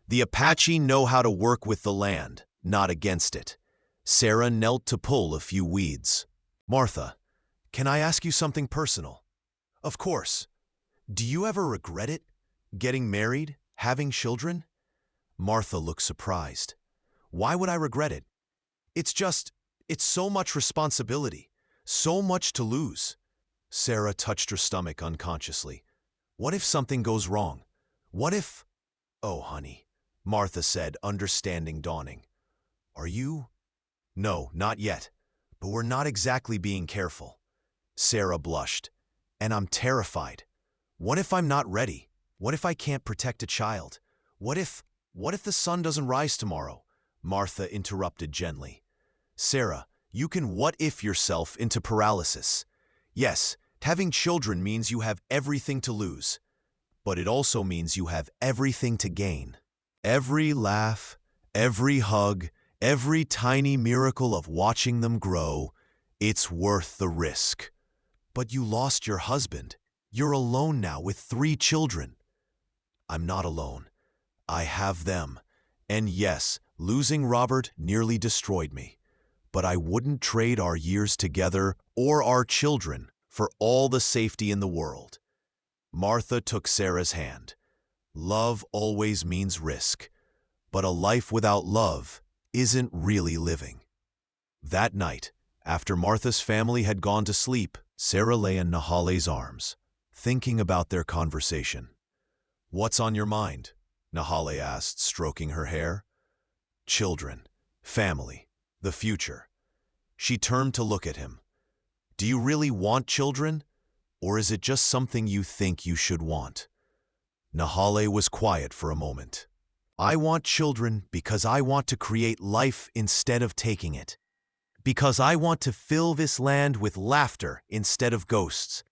The Apache know how to work with the land, not against it." Sarah knelt to pull a few weeds. "Martha, can I ask you something personal?" "Of course. Do you ever regret it? Getting married? Having children?" Martha looked surprised. "Why would I regret it? It's so much responsibility, so much to lose." Sarah touched her stomach unconsciously. "What if something goes wrong? What if—" "Oh, honey," Martha said, understanding dawning. "Are you—" "No, not yet. But we're not exactly being careful." Sarah blushed. "And I'm terrified. What if I'm not ready? What if I can't protect a child? What if the sun doesn't rise tomorrow?" Martha interrupted gently. "Sarah, you can what-if yourself into paralysis. Yes, having children means you have everything to lose. But it also means you have everything to gain. Every laugh, every hug, every tiny miracle of watching them grow, it's worth the risk." "But you lost your husband. You're alone now with 3 children." "I'm not alone. I have them. And yes, losing Robert nearly destroyed me. But I wouldn't trade our years together or our children for all the safety in the world." Martha took Sarah's hand. "Love always means risk, but a life without love isn't really living." That night, After Martha's family had gone to sleep, Sarah lay in Nahale's arms, thinking about their conversation. "What's on your mind?" Nahale asked, stroking her hair. "Children, family, the future." She turned to look at him. "Do you really want children? Or is it just something you think you should want?" Nahale was quiet for a moment. "I want children because I want to create life instead of taking it. Because I want to fill this land with laughter instead of ghosts.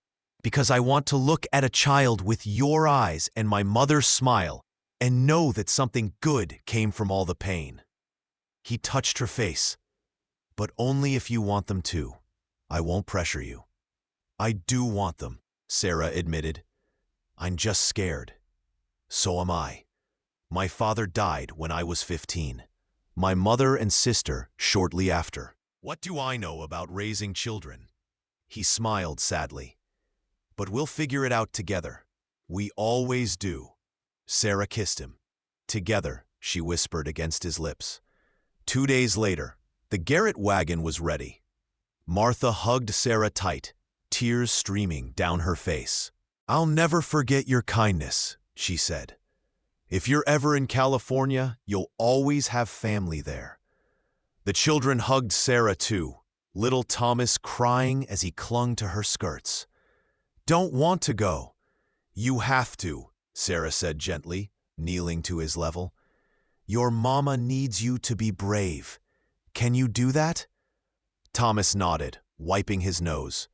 Because I want to look at a child with your eyes and my mother's smile and know that something good came from all the pain." He touched her face. "But only if you want them too. I won't pressure you." "I do want them," Sarah admitted. "I'm just scared." "So am I. My father died when I was 15. My mother and sister shortly after. What do I know about raising children?" He smiled sadly. "But we'll figure it out together. We always do." Sarah kissed him. "Together," she whispered against his lips. 2 days later, the Garrett wagon was ready. Martha hugged Sarah tight, tears streaming down her face. "I'll never forget your kindness," she said. "If you're ever in California, you'll always have family there." The children hugged Sarah too, little Thomas crying as he clung to her skirts. "Don't want to go." "You have to," Sarah said gently, kneeling to his level. "Your mama needs you to be brave. Can you do that?" Thomas nodded, wiping his nose.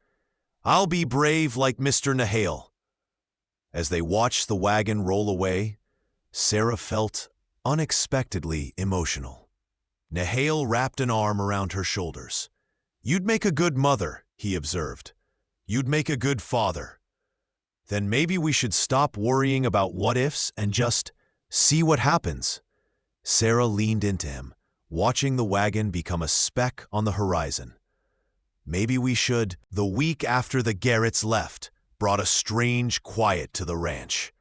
"I'll be brave like Mr. Nahale." As they watched the wagon roll away, Sarah felt unexpectedly emotional. Nahale wrapped an arm around her shoulders. "You'd make a good mother," he observed. "You'd make a good father. Then maybe we should stop worrying about what-ifs and just see what happens." Sarah leaned into him, watching the wagon become a speck on the horizon. "Maybe we should." The week after the Garretts left brought a strange quiet to the ranch.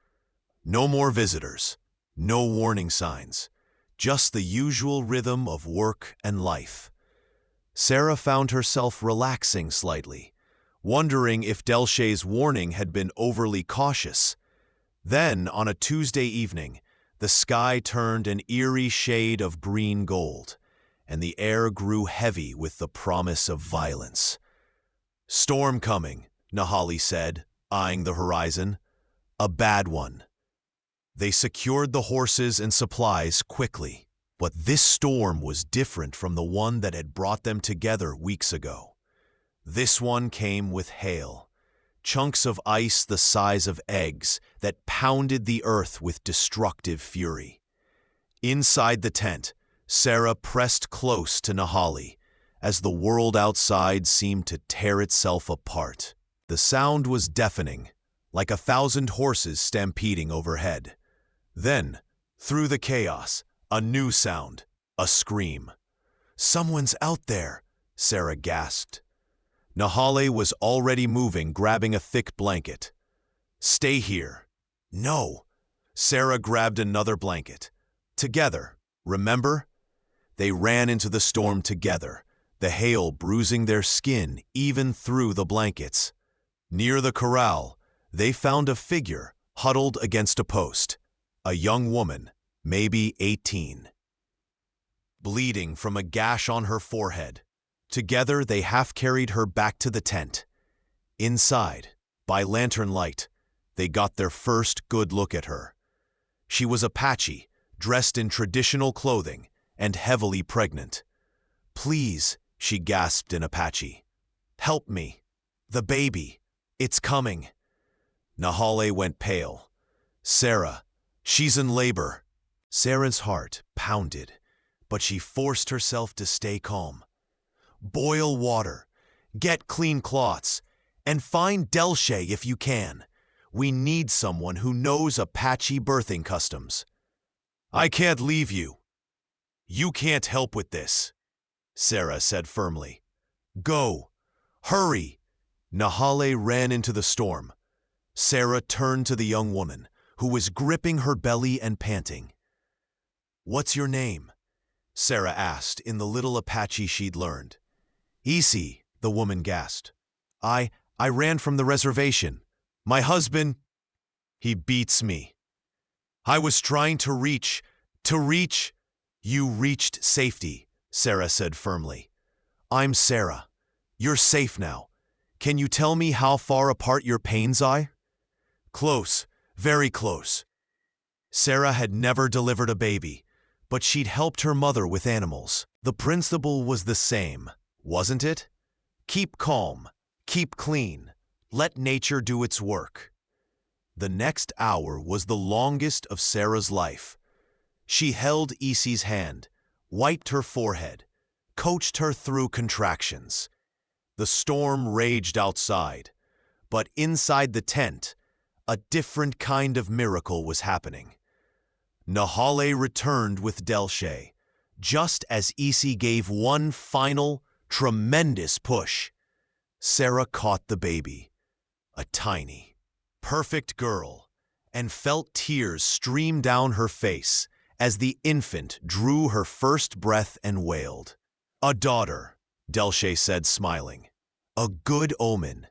No more visitors, no warning signs, just the usual rhythm of work and life. Sarah found herself relaxing slightly, wondering if Delshay's warning had been overly cautious. Then, on a Tuesday evening, the sky turned an eerie shade of green gold, and the air grew heavy with the promise of violence. "Storm coming," Nahale said, eyeing the horizon. "A bad one." They secured the horses and supplies quickly, but this storm was different from the one that had brought them together weeks ago. This one came with hail, chunks of ice the size of eggs that pounded the earth with destructive fury. Inside the tent, Sarah pressed close to Nahale as the world outside seemed to tear itself apart. The sound was deafening, like 1,000 horses stampeding overhead. Then, through the chaos, a new sound, a scream. "Someone's out there," Sarah gasped. Nahale was already moving, grabbing a thick blanket. "Stay here." "No." Sarah grabbed another blanket. "Together, remember?" They ran into the storm together, the hail bruising their skin even through the blankets. Near the corral, they found a figure huddled against a post, a young woman, maybe 18. Bleeding from a gash on her forehead. Together, they half-carried her back to the tent. Inside, by lantern light, they got their first good look at her. She was Apache, dressed in traditional clothing and heavily pregnant. "Please," she gasped in Apache. "Help me. The baby. It's coming." Nahale went pale. "Sarah, she's in labor." Sarah's heart pounded, but she forced herself to stay calm. "Boil water, get clean cloths, and find Delshay if you can. We need someone who knows Apache birthing customs." "I can't leave you. You can't help with this," Sarah said firmly. "Go. Hurry." Nahale ran into the storm. Sarah turned to the young woman, who was gripping her belly and panting. "What's your name?" Sarah asked in the little Apache she'd learned. Easy, the woman gasped. I ran from the reservation. My husband, he beats me. I was trying to reach. You reached safety, Sarah said firmly. I'm Sarah. You're safe now. Can you tell me how far apart your pains are? Close, very close. Sarah had never delivered a baby, but she'd helped her mother with animals. The principle was the same, wasn't it? Keep calm, keep clean, let nature do its work. The next hour was the longest of Sarah's life. She held Issy's hand, wiped her forehead, coached her through contractions. The storm raged outside, but inside the tent, a different kind of miracle was happening. Nahale returned with Delshay, just as Issy gave one final, tremendous push. Sarah caught the baby, a tiny, perfect girl, and felt tears stream down her face as the infant drew her first breath and wailed. A daughter, Delshay said, smiling. A good omen.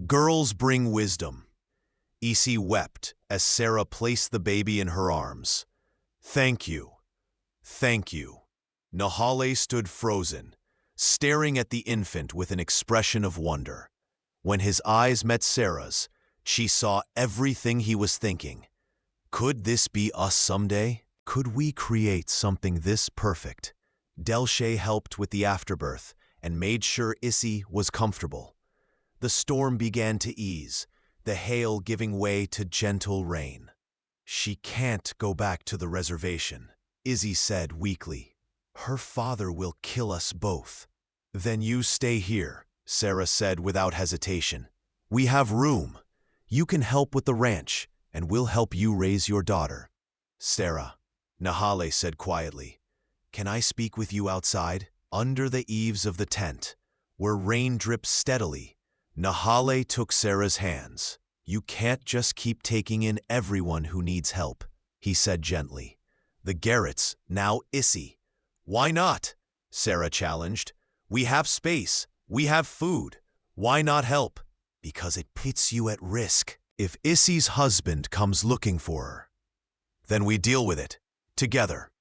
Girls bring wisdom. Issy wept as Sarah placed the baby in her arms. Thank you. Thank you. Nahale stood frozen, staring at the infant with an expression of wonder. When his eyes met Sarah's, she saw everything he was thinking. Could this be us someday? Could we create something this perfect? Delshay helped with the afterbirth and made sure Issy was comfortable. The storm began to ease, the hail giving way to gentle rain. She can't go back to the reservation, Issy said weakly. Her father will kill us both. Then you stay here, Sarah said without hesitation. We have room. You can help with the ranch, and we'll help you raise your daughter. Sarah, Nahale said quietly, can I speak with you outside? Under the eaves of the tent, where rain dripped steadily, Nahale took Sarah's hands. You can't just keep taking in everyone who needs help, he said gently. The Garretts, now Issy. Why not? Sarah challenged. We have space. We have food. Why not help? Because it puts you at risk. If Issy's husband comes looking for her, then we deal with it. Together.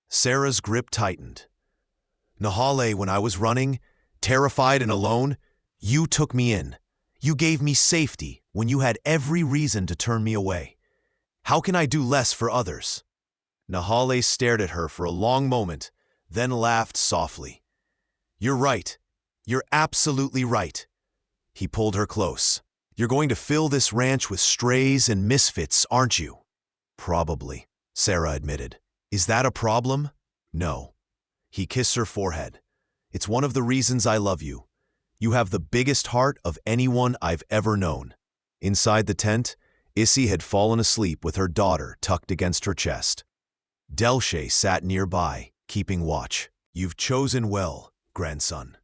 Sarah's grip tightened. Nahale, when I was running, terrified and alone, you took me in. You gave me safety when you had every reason to turn me away. How can I do less for others? Nahale stared at her for a long moment, then laughed softly. You're right. You're absolutely right. He pulled her close. You're going to fill this ranch with strays and misfits, aren't you? Probably, Sarah admitted. Is that a problem? No. He kissed her forehead. It's one of the reasons I love you. You have the biggest heart of anyone I've ever known. Inside the tent, Issy had fallen asleep with her daughter tucked against her chest. Delshay sat nearby, keeping watch. You've chosen well, grandson,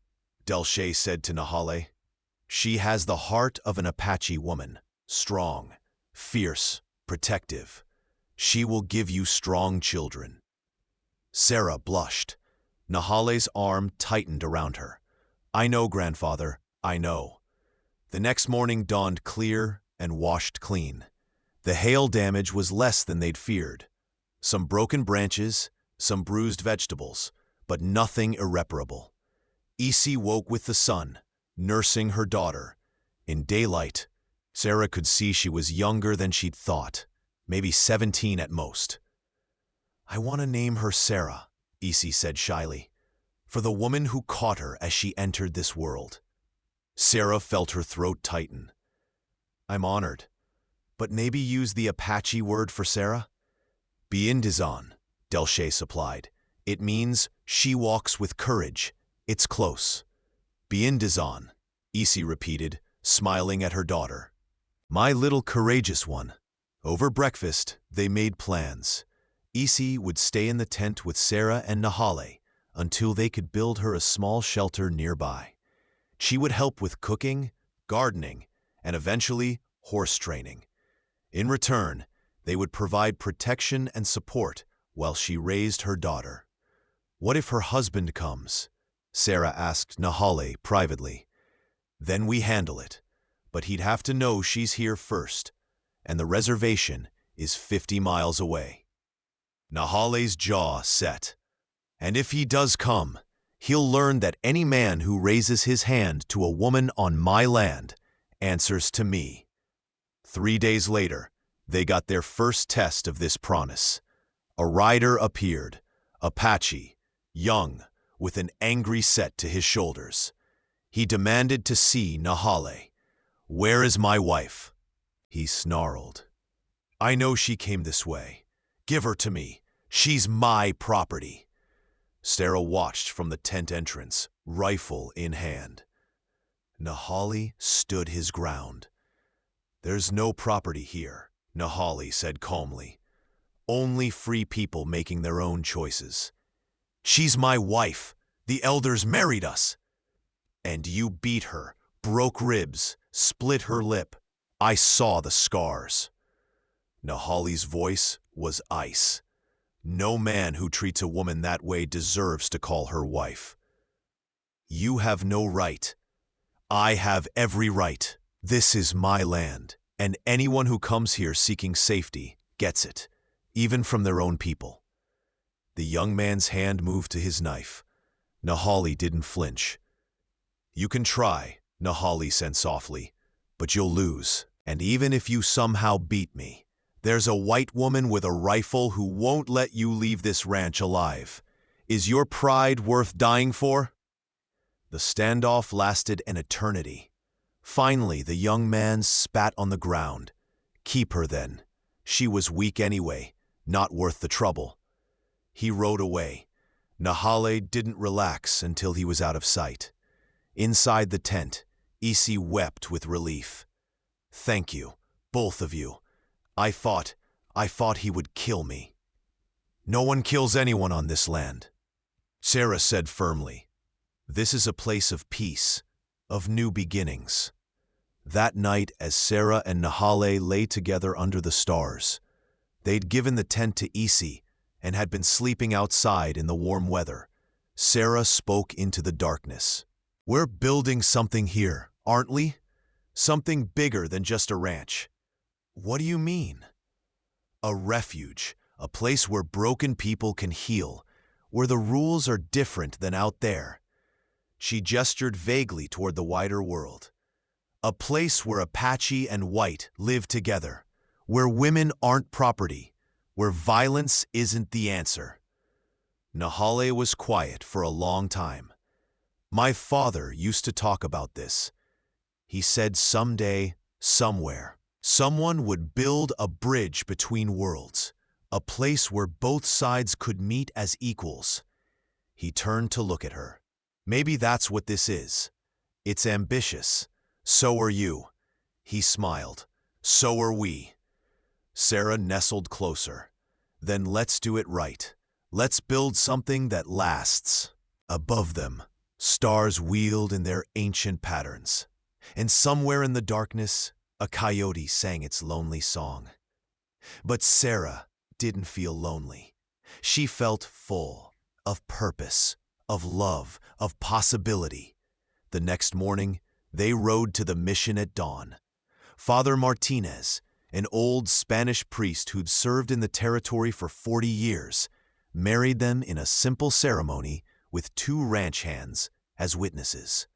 Delshay said to Nahale. She has the heart of an Apache woman, strong, fierce, protective. She will give you strong children. Sarah blushed. Nahale's arm tightened around her. I know, grandfather, I know. The next morning dawned clear and washed clean. The hail damage was less than they'd feared. Some broken branches, some bruised vegetables, but nothing irreparable. Issy woke with the sun, nursing her daughter. In daylight, Sarah could see she was younger than she'd thought, maybe 17 at most. I want to name her Sarah, Issy said shyly, for the woman who caught her as she entered this world. Sarah felt her throat tighten. I'm honored, but maybe use the Apache word for Sarah? Biindizan, Delshay supplied. It means she walks with courage. It's close. Biindizan, Issy repeated, smiling at her daughter. My little courageous one. Over breakfast, they made plans. Issy would stay in the tent with Sarah and Nahale until they could build her a small shelter nearby. She would help with cooking, gardening, and eventually horse training. In return, they would provide protection and support while she raised her daughter. What if her husband comes? Sarah asked Nahale privately. Then we handle it, but he'd have to know she's here first, and the reservation is 50 miles away. Nahale's jaw set. And if he does come, he'll learn that any man who raises his hand to a woman on my land answers to me. 3 days later, they got their first test of this promise. A rider appeared, Apache, young, with an angry set to his shoulders. He demanded to see Nahale. "Where is my wife?" He snarled. "I know she came this way. Give her to me. She's my property." Sarah watched from the tent entrance, rifle in hand. Nahale stood his ground. "There's no property here," Nahale said calmly. "Only free people making their own choices. She's my wife. The elders married us. And you beat her, broke ribs, split her lip. I saw the scars." Nahale's voice was ice. "No man who treats a woman that way deserves to call her wife." "You have no right. I have every right. This is my land, and anyone who comes here seeking safety gets it, even from their own people." The young man's hand moved to his knife. Nahale didn't flinch. "You can try," Nahale said softly, "but you'll lose. And even if you somehow beat me, there's a white woman with a rifle who won't let you leave this ranch alive. Is your pride worth dying for?" The standoff lasted an eternity. Finally, the young man spat on the ground. "Keep her then. She was weak anyway, not worth the trouble." He rode away. Nahale didn't relax until he was out of sight. Inside the tent, Isi wept with relief. "Thank you, both of you. I thought he would kill me." "No one kills anyone on this land," Sarah said firmly. "This is a place of peace, of new beginnings." That night, as Sarah and Nahale lay together under the stars, they'd given the tent to Isi and had been sleeping outside in the warm weather. Sarah spoke into the darkness. "We're building something here, aren't we? Something bigger than just a ranch." "What do you mean?" "A refuge, a place where broken people can heal, where the rules are different than out there." She gestured vaguely toward the wider world. "A place where Apache and white live together, where women aren't property, where violence isn't the answer." Nahale was quiet for a long time. "My father used to talk about this. He said someday, somewhere, someone would build a bridge between worlds, a place where both sides could meet as equals." He turned to look at her. "Maybe that's what this is. It's ambitious. So are you." He smiled. "So are we." Sarah nestled closer. "Then let's do it right. Let's build something that lasts." Above them, stars wheeled in their ancient patterns, and somewhere in the darkness, a coyote sang its lonely song. But Sarah didn't feel lonely. She felt full of purpose, of love, of possibility. The next morning, they rode to the mission at dawn. Father Martinez, an old Spanish priest who'd served in the territory for 40 years, married them in a simple ceremony with 2 ranch hands as witnesses.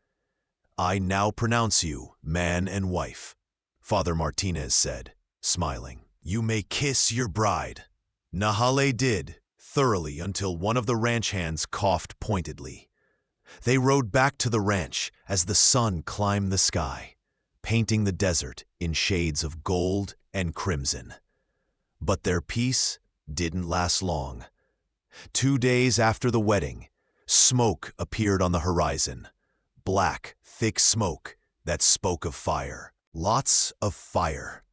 "I now pronounce you man and wife," Father Martinez said, smiling. "You may kiss your bride." Nahale did, thoroughly, until one of the ranch hands coughed pointedly. They rode back to the ranch as the sun climbed the sky, painting the desert in shades of gold and crimson. But their peace didn't last long. 2 days after the wedding, smoke appeared on the horizon. Black, thick smoke that spoke of fire. Lots of fire.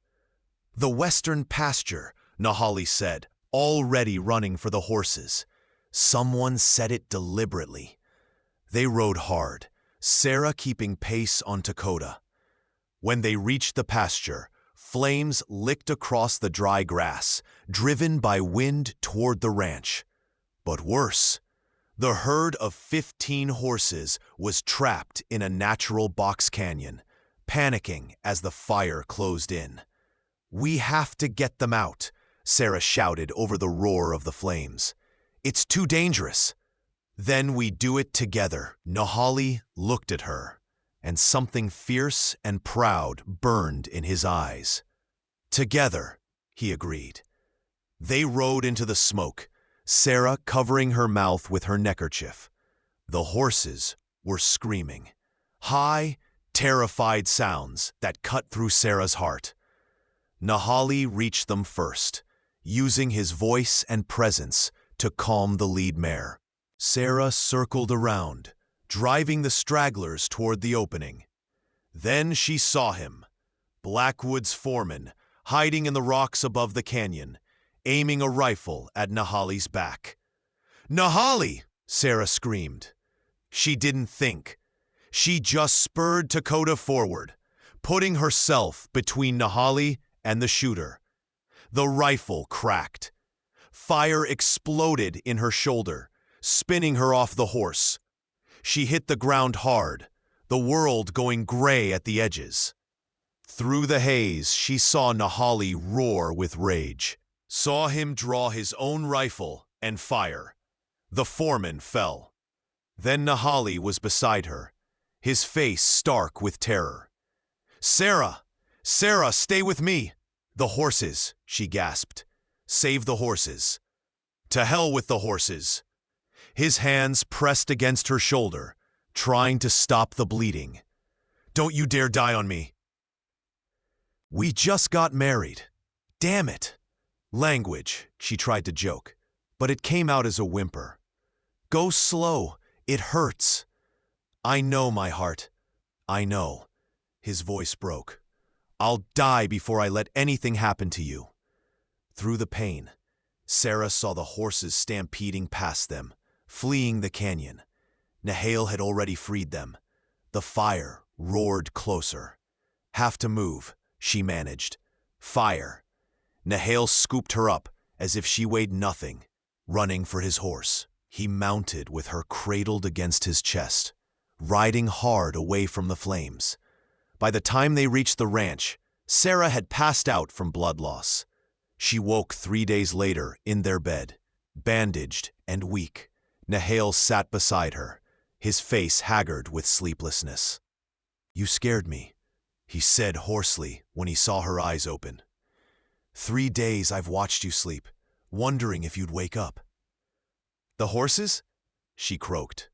"The western pasture," Nahale said, already running for the horses. Someone said it deliberately. They rode hard, Sarah keeping pace on Dakota. When they reached the pasture, flames licked across the dry grass, driven by wind toward the ranch. But worse, The herd of 15 horses was trapped in a natural box canyon, panicking as the fire closed in. "We have to get them out," Sarah shouted over the roar of the flames. "It's too dangerous." "Then we do it together." Nahali looked at her, and something fierce and proud burned in his eyes. "Together," he agreed. They rode into the smoke, Sarah covering her mouth with her neckerchief. The horses were screaming. High, terrified sounds that cut through Sarah's heart. Nahali reached them first, using his voice and presence to calm the lead mare. Sarah circled around, driving the stragglers toward the opening. Then she saw him, Blackwood's foreman, hiding in the rocks above the canyon, aiming a rifle at Nahali's back. "Nahali!" Sarah screamed. She didn't think. She just spurred Dakota forward, putting herself between Nahali and the shooter. The rifle cracked. Fire exploded in her shoulder, spinning her off the horse. She hit the ground hard, the world going gray at the edges. Through the haze, she saw Nahali roar with rage, saw him draw his own rifle and fire. The foreman fell. Then Nahali was beside her, his face stark with terror. "Sarah! Sarah, stay with me!" "The horses," she gasped. "Save the horses." "To hell with the horses." His hands pressed against her shoulder, trying to stop the bleeding. "Don't you dare die on me." "We just got married. Damn it." Language, she tried to joke, but it came out as a whimper. "Go slow. It hurts." "I know, my heart. I know." His voice broke. "I'll die before I let anything happen to you." Through the pain, Sarah saw the horses stampeding past them, fleeing the canyon. Nahale had already freed them. The fire roared closer. "Have to move," she managed. "Fire." Nahale scooped her up as if she weighed nothing, running for his horse. He mounted with her cradled against his chest, riding hard away from the flames. By the time they reached the ranch, Sarah had passed out from blood loss. She woke 3 days later in their bed, bandaged and weak. Nahale sat beside her, his face haggard with sleeplessness. "You scared me," he said hoarsely when he saw her eyes open. 3 days I've watched you sleep, wondering if you'd wake up." "The horses?" she croaked.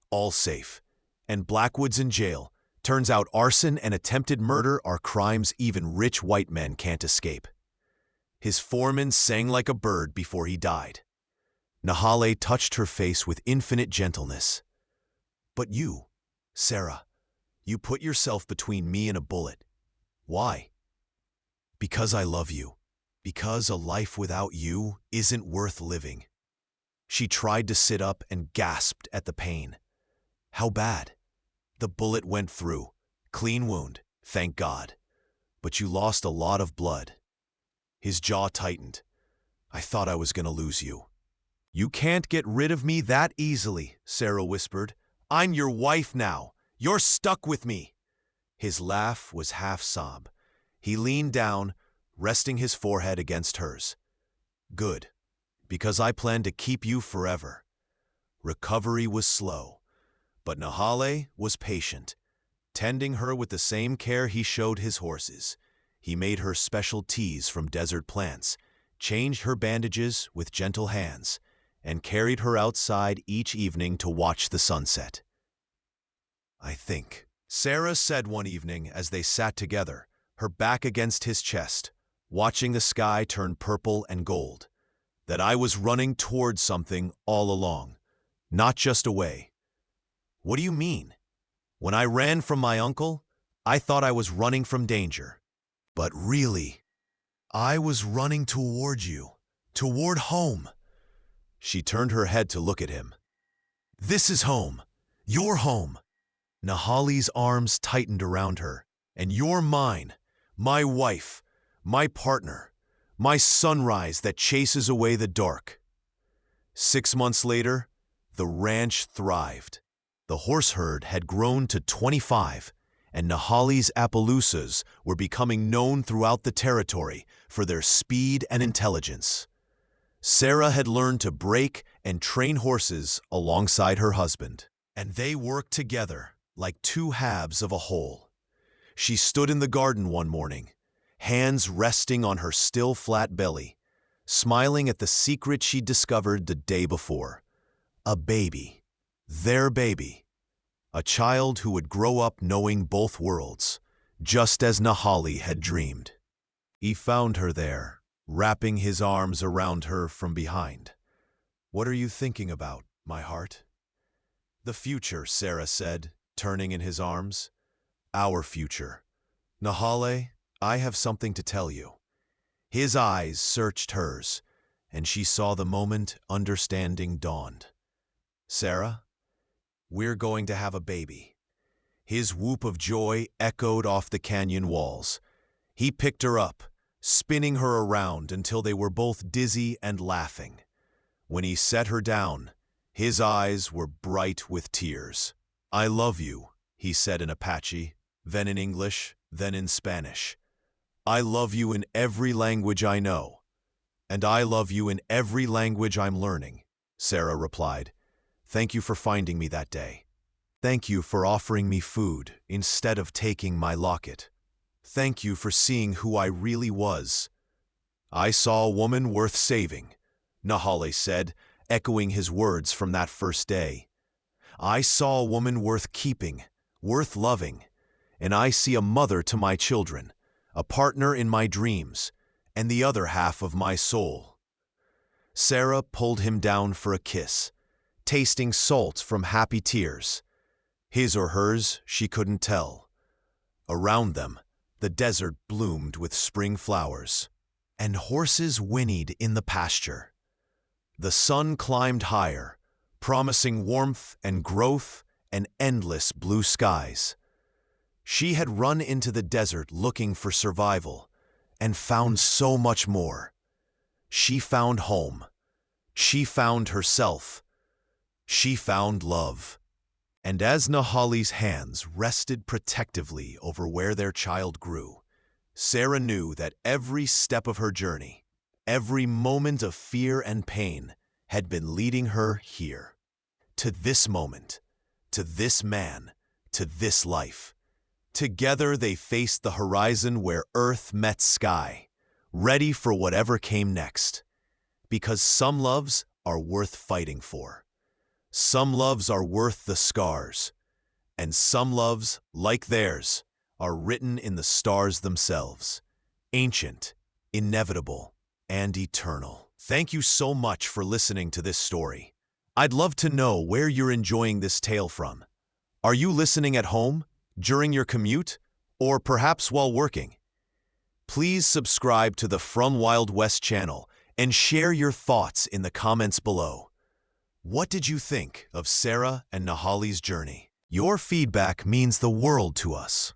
"All safe, and Blackwood's in jail. Turns out arson and attempted murder are crimes even rich white men can't escape." His foreman sang like a bird before he died. Nahale touched her face with infinite gentleness. "But you, Sarah, you put yourself between me and a bullet. Why?" "Because I love you. Because a life without you isn't worth living." She tried to sit up and gasped at the pain. "How bad?" "The bullet went through. Clean wound, thank God. But you lost a lot of blood." His jaw tightened. "I thought I was going to lose you." "You can't get rid of me that easily," Sarah whispered. "I'm your wife now. You're stuck with me." His laugh was half sob. He leaned down, resting his forehead against hers. "Good, because I plan to keep you forever." Recovery was slow, but Nahale was patient, tending her with the same care he showed his horses. He made her special teas from desert plants, changed her bandages with gentle hands, and carried her outside each evening to watch the sunset. "I think," Sarah said one evening as they sat together, her back against his chest, watching the sky turn purple and gold, "that I was running towards something all along, not just away." "What do you mean?" "When I ran from my uncle, I thought I was running from danger. But really, I was running toward you, toward home." She turned her head to look at him. "This is home. Your home." Nahali's arms tightened around her. "And you're mine, my wife, my partner, my sunrise that chases away the dark." 6 months later, the ranch thrived. The horse herd had grown to 25, and Nahali's Appaloosas were becoming known throughout the territory for their speed and intelligence. Sarah had learned to break and train horses alongside her husband, and they worked together like two halves of a whole. She stood in the garden one morning, hands resting on her still flat belly, smiling at the secret she'd discovered the day before. A baby. Their baby. A child who would grow up knowing both worlds, just as Nahali had dreamed. He found her there, wrapping his arms around her from behind. "What are you thinking about, my heart?" "The future," Sarah said, turning in his arms. "Our future. Nahale, I have something to tell you." His eyes searched hers, and she saw the moment understanding dawned. "Sarah, we're going to have a baby." His whoop of joy echoed off the canyon walls. He picked her up, spinning her around until they were both dizzy and laughing. When he set her down, his eyes were bright with tears. "I love you," he said in Apache, then in English, then in Spanish. "I love you in every language I know, and I love you in every language I'm learning," Sarah replied. "Thank you for finding me that day. Thank you for offering me food instead of taking my locket. Thank you for seeing who I really was." "I saw a woman worth saving," Nahale said, echoing his words from that first day. "I saw a woman worth keeping, worth loving, and I see a mother to my children, a partner in my dreams, and the other half of my soul." Sarah pulled him down for a kiss, tasting salt from happy tears. His or hers, she couldn't tell. Around them, the desert bloomed with spring flowers, and horses whinnied in the pasture. The sun climbed higher, promising warmth and growth and endless blue skies. She had run into the desert looking for survival, and found so much more. She found home. She found herself. She found love. And as Nahali's hands rested protectively over where their child grew, Sarah knew that every step of her journey, every moment of fear and pain, had been leading her here. To this moment, to this man, to this life. Together they faced the horizon where earth met sky, ready for whatever came next. Because some loves are worth fighting for. Some loves are worth the scars. And some loves, like theirs, are written in the stars themselves. Ancient, inevitable, and eternal. Thank you so much for listening to this story. I'd love to know where you're enjoying this tale from. Are you listening at home, during your commute, or perhaps while working? Please subscribe to the From Wild West channel and share your thoughts in the comments below. What did you think of Sarah and Nahali's journey? Your feedback means the world to us.